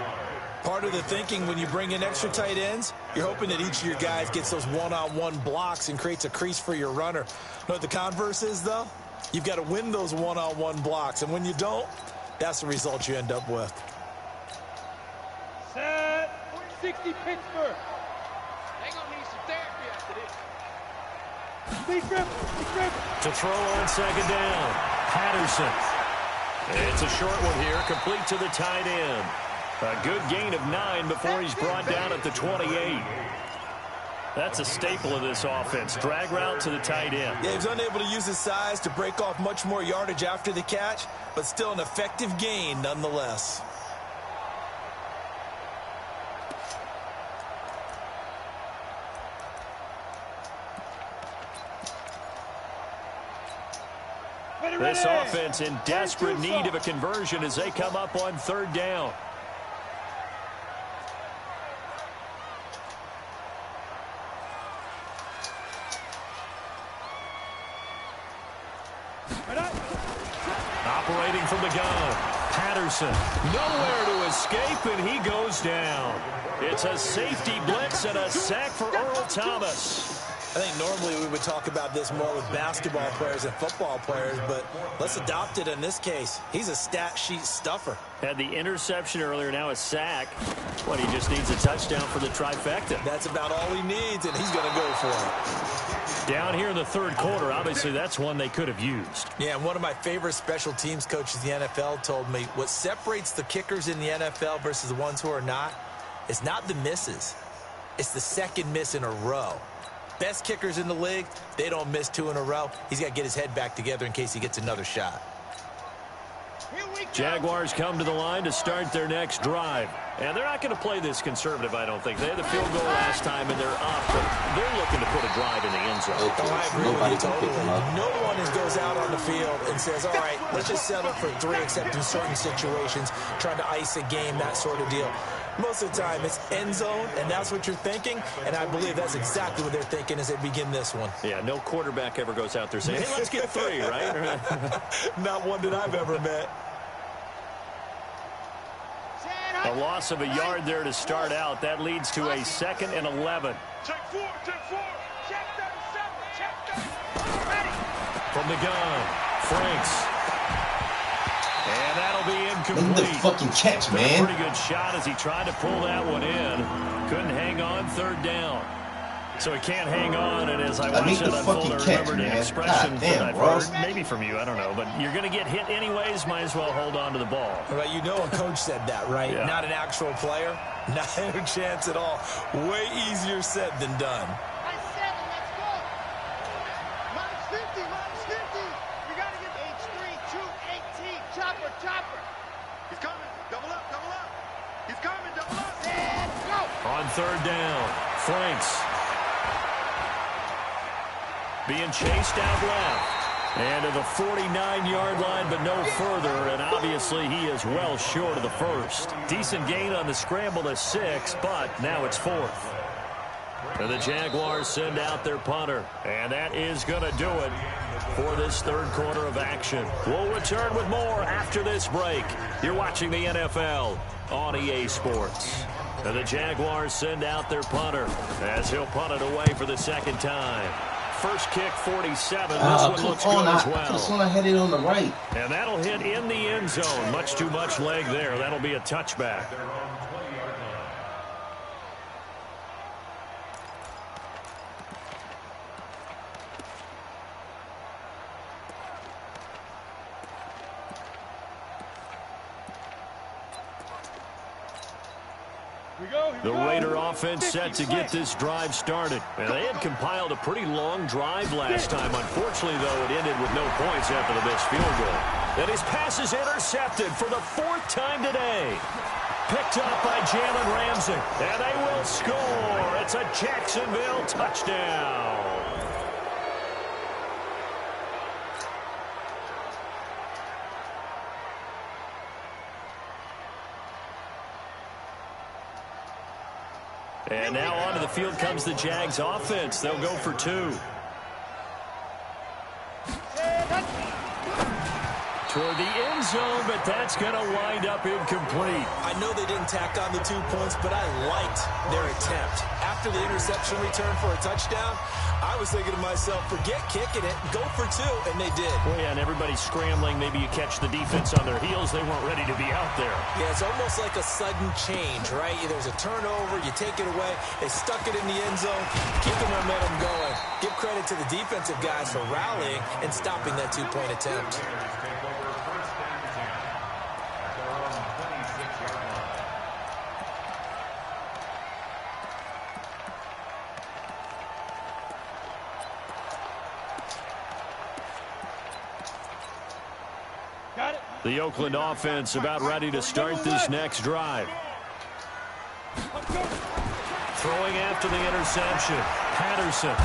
Speaker 3: Part of the thinking when you bring in extra tight ends, you're hoping that each of your guys gets those one-on-one blocks and creates a crease for your runner. You know what the converse is, though? You've got to win those one-on-one blocks, and when you don't, that's the result you end up with.
Speaker 5: Set 60 Pittsburgh. They gonna need some therapy after this.
Speaker 1: To throw on 2nd down, Patterson. It's a short one here, complete to the tight end. A good gain of 9 before he's brought down at the 28. That's a staple of this offense. Drag route to the tight end.
Speaker 3: Yeah, he's unable to use his size to break off much more yardage after the catch, but still an effective gain nonetheless.
Speaker 1: This offense in desperate need of a conversion as they come up on 3rd down. Operating from the gun. Patterson, nowhere to escape, and he goes down. It's a safety blitz and a sack for Earl Thomas.
Speaker 3: I think normally we would talk about this more with basketball players and football players, but let's adopt it in this case. He's a stat sheet stuffer.
Speaker 1: Had the interception earlier, now a sack. He just needs a touchdown for the trifecta.
Speaker 3: That's about all he needs, and he's going to go for it.
Speaker 1: Down here in the third quarter, obviously that's one they could have used.
Speaker 3: Yeah, and one of my favorite special teams coaches in the NFL told me what separates the kickers in the NFL versus the ones who are not is not the misses. It's the second miss in a row. Best kickers in the league, they don't miss 2 in a row. He's got to get his head back together in case he gets another shot.
Speaker 1: Jaguars come to the line to start their next drive. And they're not going to play this conservative, I don't think. They had the field goal last time, and they're up. But they're looking to put a drive in the end zone.
Speaker 3: I agree with you totally. No one goes out on the field and says, all right, let's just settle for 3, except in certain situations, trying to ice a game, that sort of deal. Most of the time, it's end zone, and that's what you're thinking. And I believe that's exactly what they're thinking as they begin this one.
Speaker 1: Yeah, no quarterback ever goes out there saying, hey, let's get 3, right?
Speaker 3: Not one that I've ever met.
Speaker 1: A loss of a yard there to start out. That leads to a 2nd and 11.
Speaker 5: Check 4, check 4. Check 37, check 30. Ready.
Speaker 1: From the gun, Franks. And that'll be incomplete.
Speaker 2: Look at the fucking catch, man.
Speaker 1: Pretty good shot as he tried to pull that one in. Couldn't hang on, 3rd down. So he can't hang on, and as I watched it unfold, I remembered an expression that I've heard, maybe from you, I don't know, but you're going to get hit anyways, might as well hold on to the ball.
Speaker 3: Well, you know a coach said that, right?
Speaker 1: Yeah.
Speaker 3: Not an actual player. Not a chance at all. Way easier said than done.
Speaker 5: Let's go. -50, -50. We got to get H3, 2, 18. Chopper, chopper. He's coming. Double up, double up. He's coming, double up. And go.
Speaker 1: On 3rd down, Franks. Being chased out left. And to the 49-yard line, but no further. And obviously, he is well short of the first. Decent gain on the scramble to 6, but now it's 4th. And the Jaguars send out their punter. And that is going to do it for this third quarter of action. We'll return with more after this break. You're watching the NFL on EA Sports. And the Jaguars send out their punter as he'll punt it away for the 2nd time. First kick, 47. This one looks good as well.
Speaker 2: This one I had it on the right.
Speaker 1: And that'll hit in the end zone. Much too much leg there. That'll be a touchback. The Raider offense set to get this drive started. And they had compiled a pretty long drive last time. Unfortunately, though, it ended with no points after the missed field goal. And his pass is intercepted for the 4th time today. Picked up by Jalen Ramsey. And they will score. It's a Jacksonville touchdown. And now onto the field comes the Jags offense. They'll go for 2. Toward the end zone, but that's going to wind up incomplete.
Speaker 3: I know they didn't tack on the 2 points, but I liked their attempt. After the interception return for a touchdown, I was thinking to myself, forget kicking it, go for 2, and they did.
Speaker 1: Well, yeah, and everybody's scrambling. Maybe you catch the defense on their heels. They weren't ready to be out there.
Speaker 3: Yeah, it's almost like a sudden change, right? There's a turnover, you take it away, they stuck it in the end zone, keep the momentum going. Give credit to the defensive guys for rallying and stopping that 2-point attempt.
Speaker 1: The Oakland offense about ready to start this next drive. Throwing after the interception. Patterson.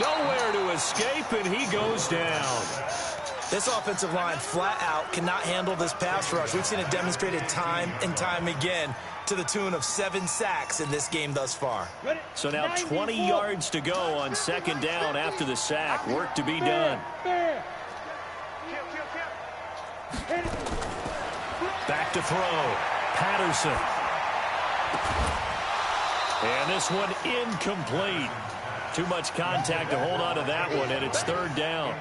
Speaker 1: Nowhere to escape, and he goes down.
Speaker 3: This offensive line flat out cannot handle this pass rush. We've seen it demonstrated time and time again to the tune of 7 sacks in this game thus far.
Speaker 1: So now 20 yards to go on 2nd down after the sack. Work to be done. Back to throw. Patterson. And this one incomplete. Too much contact to hold on to that one, and it's third down.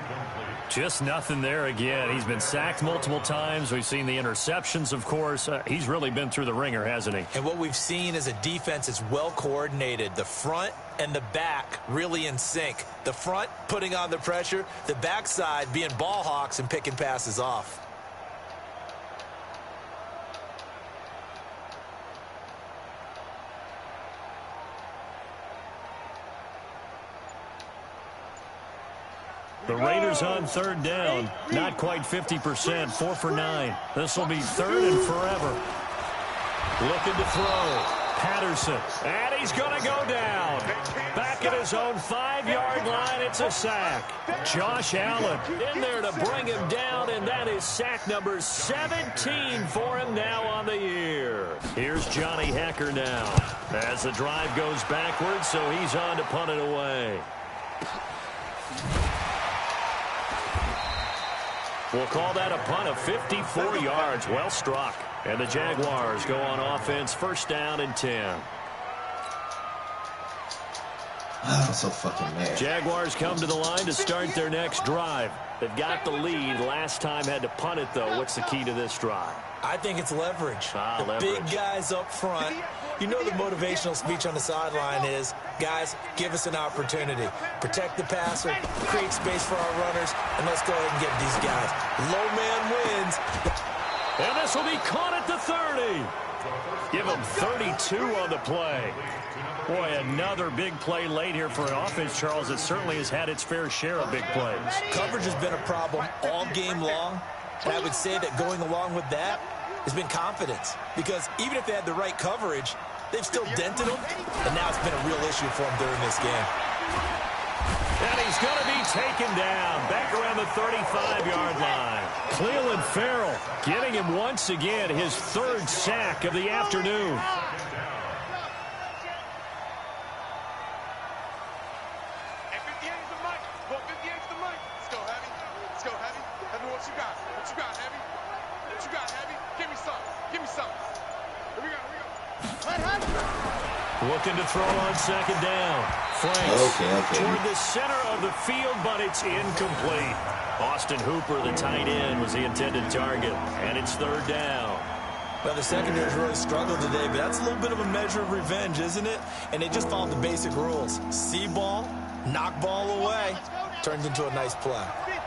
Speaker 1: Just nothing there again. He's been sacked multiple times. We've seen the interceptions, of course. He's really been through the ringer, hasn't he?
Speaker 3: And what we've seen is a defense that's well coordinated. The front and the back really in sync. The front putting on the pressure, the backside being ball hawks and picking passes off.
Speaker 1: The Raiders on third down. Not quite 50%. 4 for 9. This will be third and forever. Looking to throw. Patterson. And he's going to go down. Back at his own 5-yard line. It's a sack. Josh Allen in there to bring him down, and that is sack number 17 for him now on the year. Here's Johnny Hekker now as the drive goes backwards, so he's on to punt it away. We'll call that a punt of 54 yards. Well struck. And the Jaguars go on offense, first down and 10.
Speaker 2: I'm so fucking mad.
Speaker 1: Jaguars come to the line to start their next drive. They've got the lead. Last time had to punt it, though. What's the key to this drive?
Speaker 3: I think it's leverage.
Speaker 1: Leverage.
Speaker 3: Big guys up front. You know the motivational speech on the sideline is, guys, give us an opportunity. Protect the passer, create space for our runners, and let's go ahead and get these guys. Low man wins.
Speaker 1: And this will be caught at the 30. Give them 32 on the play. Boy, another big play late here for an offense, Charles, that certainly has had its fair share of big plays.
Speaker 3: Coverage has been a problem all game long, and I would say that going along with that has been confidence. Because even if they had the right coverage, they've still dented them, and now it's been a real issue for them during this game.
Speaker 1: And he's going to be taken down back around the 35-yard line. Cleveland Farrell getting him once again his third sack of the afternoon. Looking to throw on second down. Franks toward the center of the field, but it's incomplete. Austin Hooper, the tight end, was the intended target, and it's third down.
Speaker 3: Well, the secondary's really struggled today, but that's a little bit of a measure of revenge, isn't it? And they just followed the basic rules. See ball, knock ball away. Turns into a nice play.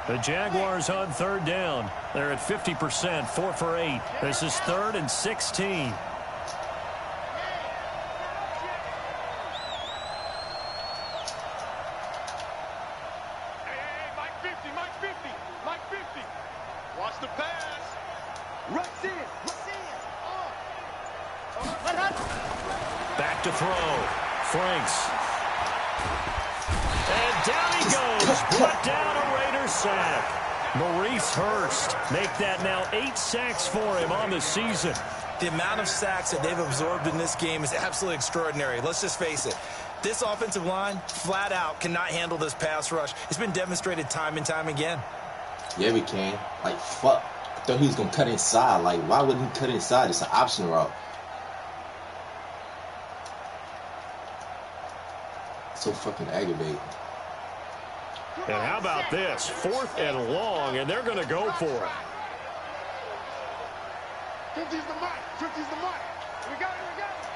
Speaker 1: The Jaguars on third down. They're at 50%, 4 for 8. This is third and 16. Back to throw. Franks. And down he goes. Brought down a Raider sack. Maurice Hurst make that now 8 sacks for him on the season.
Speaker 3: The amount of sacks that they've absorbed in this game is absolutely extraordinary. Let's just face it. This offensive line, flat out, cannot handle this pass rush. It's been demonstrated time and time again.
Speaker 2: Yeah, we can. Like, fuck. I thought he was going to cut inside. Like, why wouldn't he cut inside? It's an option route. So fucking aggravating.
Speaker 1: And how about this? 4th and long, and they're going to go for it.
Speaker 5: 50's the mark. 50's the mark. We got it. We got it.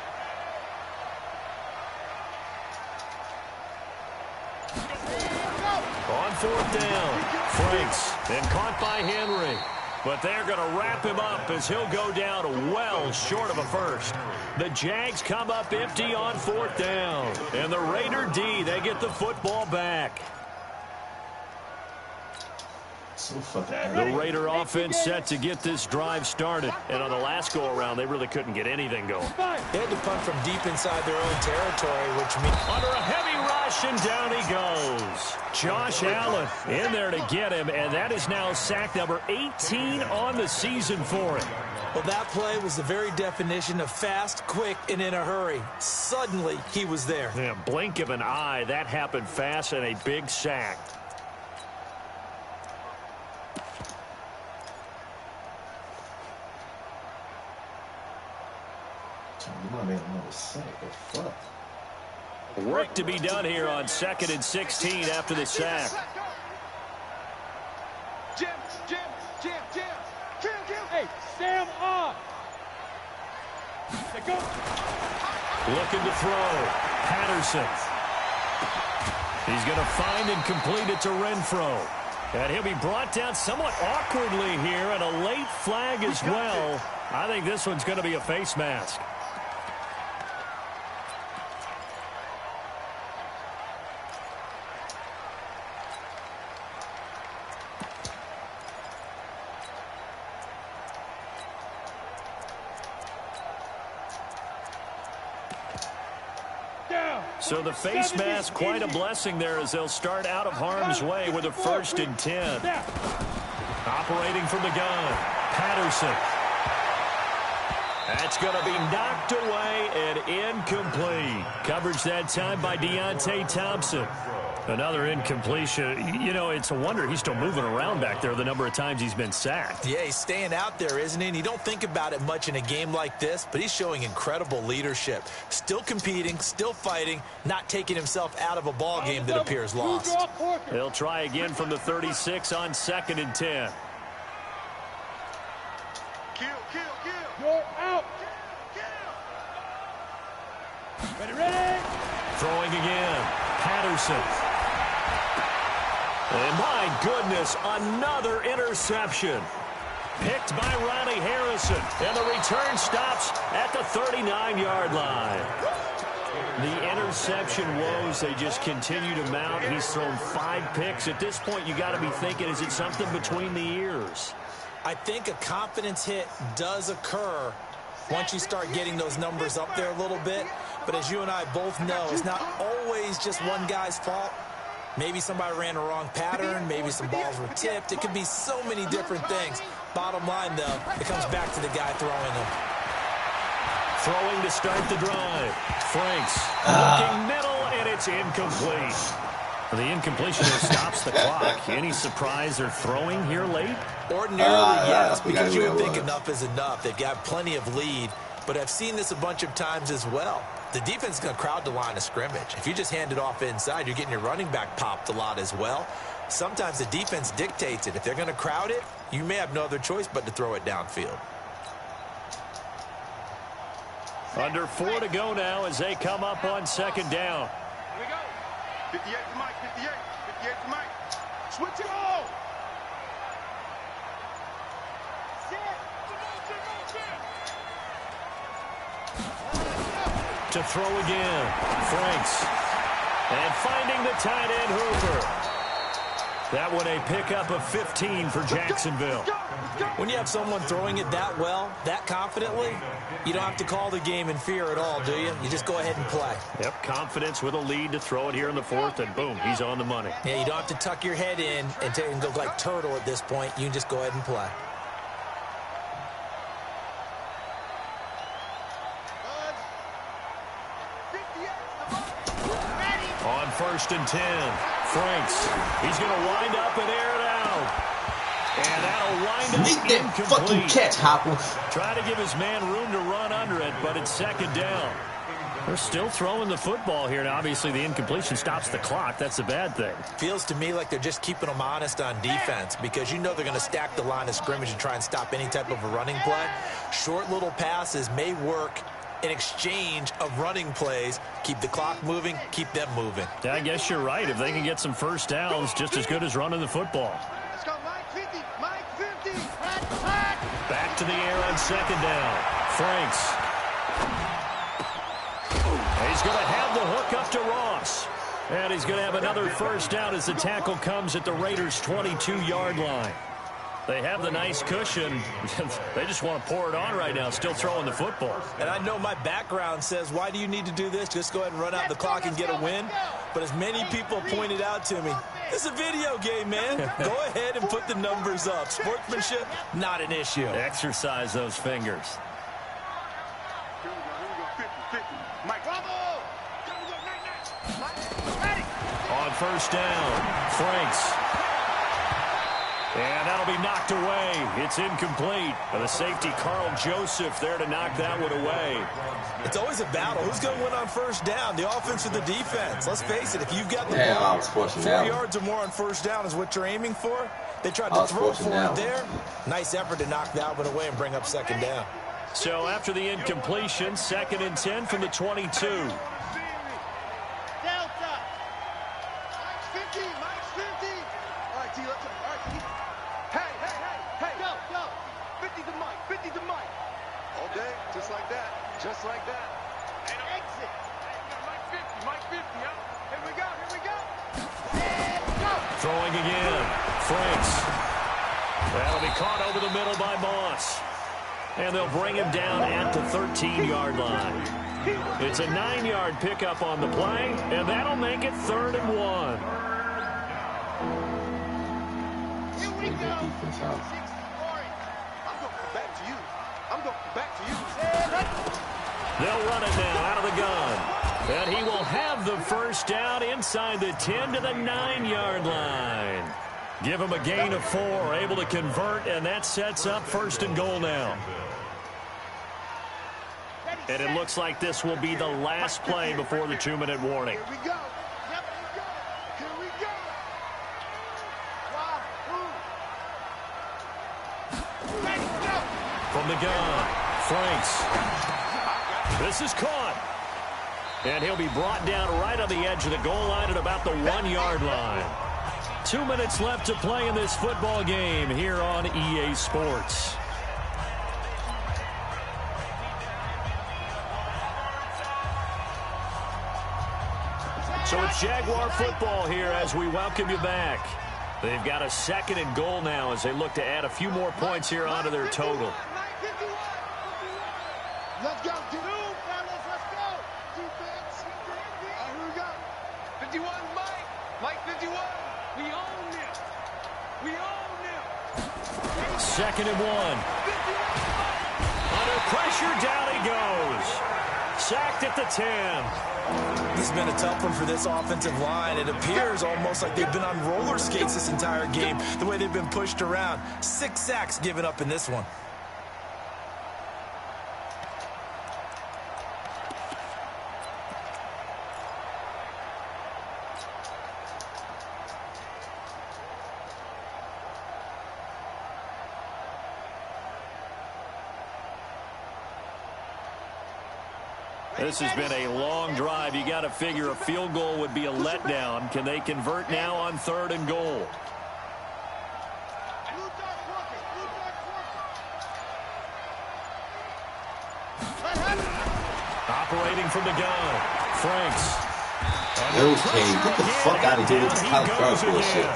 Speaker 1: On 4th down, Franks, and caught by Henry. But they're going to wrap him up as he'll go down well short of a first. The Jags come up empty on 4th down. And the Raider D, they get the football back.
Speaker 2: So fucking
Speaker 1: The Raider offense set to get this drive started. And on the last go-around, they really couldn't get anything going.
Speaker 3: They had to punt from deep inside their own territory, which means
Speaker 1: Under a heavy rush, and down he goes. Josh Allen in there to get him, and that is now sack number 18 on the season for him.
Speaker 3: well, that play was the very definition of fast, quick, and in a hurry. Suddenly, he was there.
Speaker 1: Yeah, blink of an eye, that happened fast, and a big sack.
Speaker 2: You might make another sack. What the fuck?
Speaker 1: Work to be done here on 2nd and 16 after the sack.
Speaker 5: Jim. Hey, Sam off. Go.
Speaker 1: Looking to throw. Patterson. He's going to find and complete it to Renfro. And he'll be brought down somewhat awkwardly here, and a late flag as well. I think this one's going to be a face mask. So the face mask, quite a blessing there as they'll start out of harm's way with a 1st and 10. Operating from the gun, Patterson. That's going to be knocked away and incomplete. Coverage that time by Deontay Thompson. Another incompletion. You know, it's a wonder he's still moving around back there the number of times he's been sacked.
Speaker 3: Yeah, he's staying out there, isn't he? And you don't think about it much in a game like this, but he's showing incredible leadership. Still competing, still fighting, not taking himself out of a ball game that appears lost.
Speaker 1: They'll try again from the 36 on 2nd and 10.
Speaker 5: Kill. You're out. Ready.
Speaker 1: Throwing again. Patterson. And my goodness, another interception. Picked by Ronnie Harrison. And the return stops at the 39-yard line. The interception woes, they just continue to mount. He's thrown 5 picks. At this point, you got to be thinking, is it something between the ears?
Speaker 3: I think a confidence hit does occur once you start getting those numbers up there a little bit. But as you and I both know, it's not always just one guy's fault. Maybe somebody ran a wrong pattern. Maybe some balls were tipped. It could be so many different things. Bottom line, though, it comes back to the guy throwing them.
Speaker 1: Throwing to start the drive. Franks looking middle, and it's incomplete. The incompletion stops the clock. Any surprise they're throwing here late?
Speaker 3: Ordinarily, yes, because you would think enough is enough. They've got plenty of lead, but I've seen this a bunch of times as well. The defense is going to crowd the line of scrimmage. If you just hand it off inside, you're getting your running back popped a lot as well. Sometimes the defense dictates it. If they're going to crowd it, you may have no other choice but to throw it downfield.
Speaker 1: Under 4 to go now as they come up on 2nd down.
Speaker 5: Here we go. 58 to Mike, 58 to Mike. Switch it all.
Speaker 1: To throw again. Franks. And finding the tight end Hooper. That one a pickup of 15 for Jacksonville.
Speaker 3: When you have someone throwing it that well, that confidently, you don't have to call the game in fear at all, do you? You just go ahead and play.
Speaker 1: Yep, confidence with a lead to throw it here in the 4th, and boom, he's on the money.
Speaker 3: Yeah, you don't have to tuck your head in and go like turtle at this point. You can just go ahead and play.
Speaker 1: On 1st and 10, Franks. He's going to wind up and air it out. And that'll wind up
Speaker 2: make that
Speaker 1: incomplete.
Speaker 2: fucking catch, Hopper.
Speaker 1: Try to give his man room to run under it, but it's 2nd down. They're still throwing the football here, and obviously the incompletion stops the clock. That's a bad thing.
Speaker 3: Feels to me like they're just keeping them honest on defense because you know they're going to stack the line of scrimmage and try and stop any type of a running play. Short little passes may work in exchange of running plays. Keep the clock moving, keep them moving.
Speaker 1: Yeah, I guess you're right. If they can get some first downs, just as good as running the football.
Speaker 5: Let's go, Mike 50, Mike 50.
Speaker 1: Back to the air on 2nd down. Franks. He's going to have the hook up to Ross. And he's going to have another first down as the tackle comes at the Raiders' 22-yard line. They have the nice cushion. They just want to pour it on right now, still throwing the football.
Speaker 3: And I know my background says, why do you need to do this? Just go ahead and run out the clock and get a win. But as many people pointed out to me, it's a video game, man. Go ahead and put the numbers up. Sportsmanship, not an issue.
Speaker 1: Exercise those fingers.
Speaker 5: Here we go, 50. Mike, bravo! Mike, ready.
Speaker 1: On 1st down, Franks. And that'll be knocked away. It's incomplete. And the safety, Carl Joseph, there to knock that one away.
Speaker 3: It's always a battle. Who's going to win on first down, the offense or the defense? Let's face it, if you've got the ball, 4 yards or more on first down is what you're aiming for. They tried to throw for it there. Nice effort to knock that one away and bring up second down.
Speaker 1: So after the incompletion, 2nd and 10 from the 22.
Speaker 5: Just like that. Just like that. And exit. Mike 50, huh? Here we go. And go.
Speaker 1: Throwing again. Franks. That'll be caught over the middle by Moss. And they'll bring him down at the 13-yard line. It's a 9-yard pickup on the play, and that'll make it 3rd and 1.
Speaker 5: Here we go. I'm going back to you.
Speaker 1: They'll run it now out of the gun. And he will have the first down inside the 10 to the 9-yard line. Give him a gain of 4, able to convert, and that sets up 1st and goal now. And it looks like this will be the last play before the 2-minute warning.
Speaker 5: Here we go. Here we go.
Speaker 1: From the gun, Franks. This is caught. And he'll be brought down right on the edge of the goal line at about the 1-yard line. 2 minutes left to play in this football game here on EA Sports. So it's Jaguar football here as we welcome you back. They've got a 2nd and goal now as they look to add a few more points here onto their total.
Speaker 5: Let's go, fellas, let's go. Defense. Here we go. 51, Mike 51. We own this.
Speaker 1: 2nd and 1. Under pressure, down he goes. Sacked at the 10.
Speaker 3: This has been a tough one for this offensive line. It appears almost like they've been on roller skates this entire game, the way they've been pushed around. 6 sacks given up in this one.
Speaker 1: This has been a long drive. You got to figure a field goal would be a letdown. Can they convert now on 3rd and goal? Operating from the gun, Franks.
Speaker 2: Okay, get the fuck out of here with this Colin bullshit.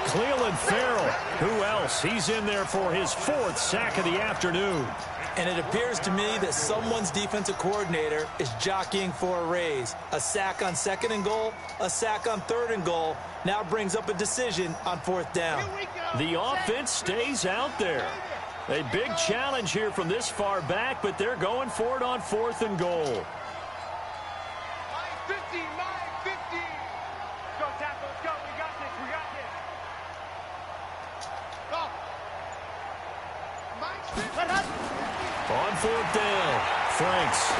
Speaker 1: Cleveland Farrell. Who else? He's in there for his 4th sack of the afternoon.
Speaker 3: And it appears to me that someone's defensive coordinator is jockeying for a raise. A sack on 2nd and goal, a sack on 3rd and goal, now brings up a decision on 4th down.
Speaker 1: The offense stays out there. A big challenge here from this far back, but they're going for it on 4th and goal.
Speaker 5: Mike 50. Go, tackle, let's go. We got this. Go. Mike 50.
Speaker 1: On 4th down, Franks.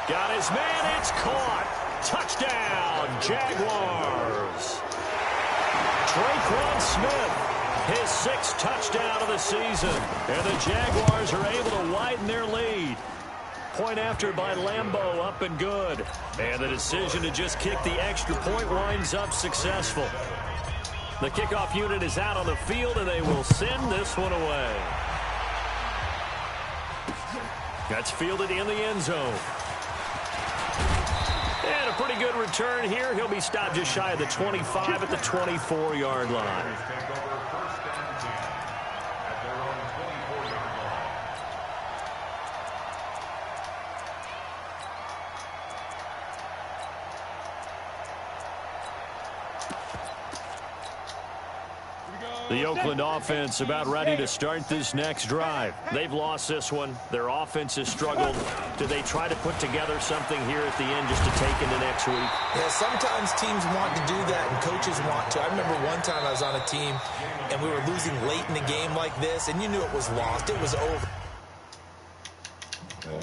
Speaker 1: Got his man, it's caught. Touchdown, Jaguars. Traquan Smith, his 6th touchdown of the season. And the Jaguars are able to widen their lead. Point after by Lambeau, up and good. And the decision to just kick the extra point winds up successful. The kickoff unit is out on the field, and they will send this one away. That's fielded in the end zone. And a pretty good return here. He'll be stopped just shy of the 25 at the 24-yard line.
Speaker 5: Here we go.
Speaker 1: The Oakland offense about ready to start this next drive. They've lost this one. Their offense has struggled. Do they try to put together something here at the end just to take into next week?
Speaker 3: Yeah, sometimes teams want to do that and coaches want to. I remember one time I was on a team and we were losing late in the game like this, and you knew it was lost. It was over.
Speaker 2: Yeah.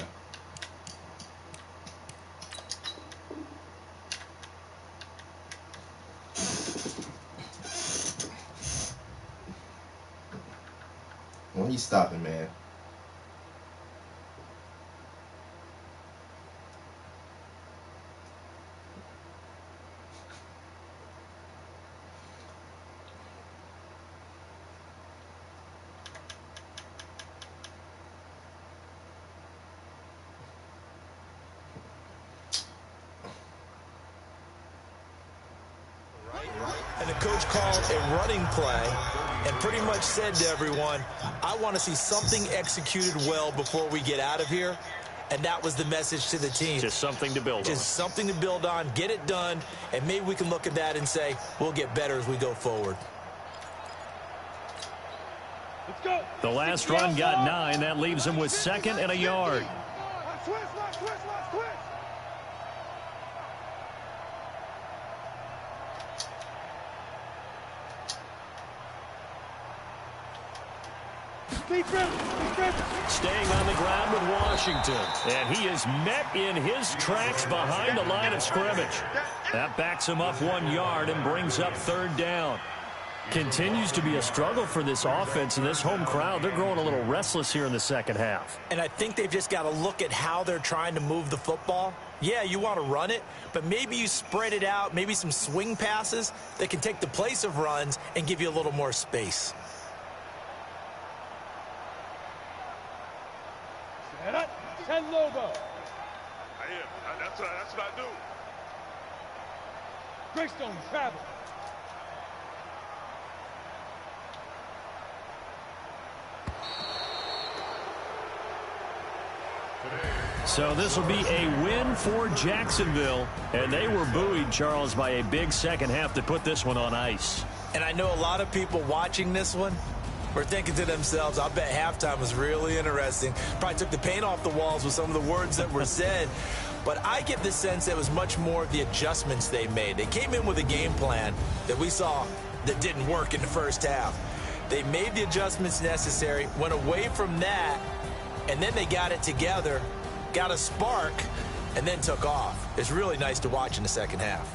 Speaker 2: When you stopping, man?
Speaker 3: And the coach called a running play and pretty much said to everyone, I want to see something executed well before we get out of here. And that was the message to the team.
Speaker 1: Just something to build on.
Speaker 3: Just something to build on, get it done, and maybe we can look at that and say, we'll get better as we go forward.
Speaker 5: Let's go.
Speaker 1: The last run got 9. That leaves him with 2nd and a yard.
Speaker 5: Switch, switch, switch, switch.
Speaker 1: Staying on the ground with Washington. And he is met in his tracks behind the line of scrimmage. That backs him up 1 yard and brings up 3rd down. Continues to be a struggle for this offense and this home crowd. They're growing a little restless here in the second half.
Speaker 3: And I think they've just got to look at how they're trying to move the football. Yeah, you want to run it, but maybe you spread it out, maybe some swing passes that can take the place of runs and give you a little more space.
Speaker 5: Ten logo.
Speaker 6: I am. That's what I do.
Speaker 5: Greystone travel.
Speaker 1: So this will be a win for Jacksonville. And they were buoyed, Charles, by a big second half to put this one on ice.
Speaker 3: And I know a lot of people watching this one were thinking to themselves, I bet halftime was really interesting. Probably took the paint off the walls with some of the words that were said. But I get the sense it was much more of the adjustments they made. They came in with a game plan that we saw that didn't work in the first half. They made the adjustments necessary, went away from that, and then they got it together, got a spark, and then took off. It's really nice to watch in the second half.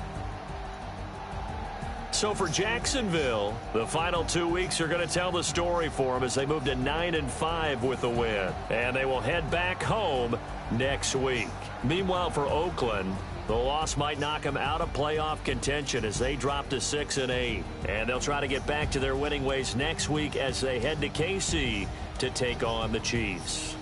Speaker 1: So for Jacksonville, the final 2 weeks are going to tell the story for them as they move to 9-5 with the win. And they will head back home next week. Meanwhile, for Oakland, the loss might knock them out of playoff contention as they drop to 6-8. And they'll try to get back to their winning ways next week as they head to KC to take on the Chiefs.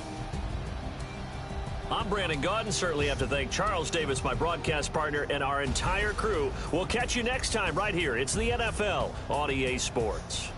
Speaker 1: I'm Brandon Gaudin. Certainly have to thank Charles Davis, my broadcast partner, and our entire crew. We'll catch you next time right here. It's the NFL on EA Sports.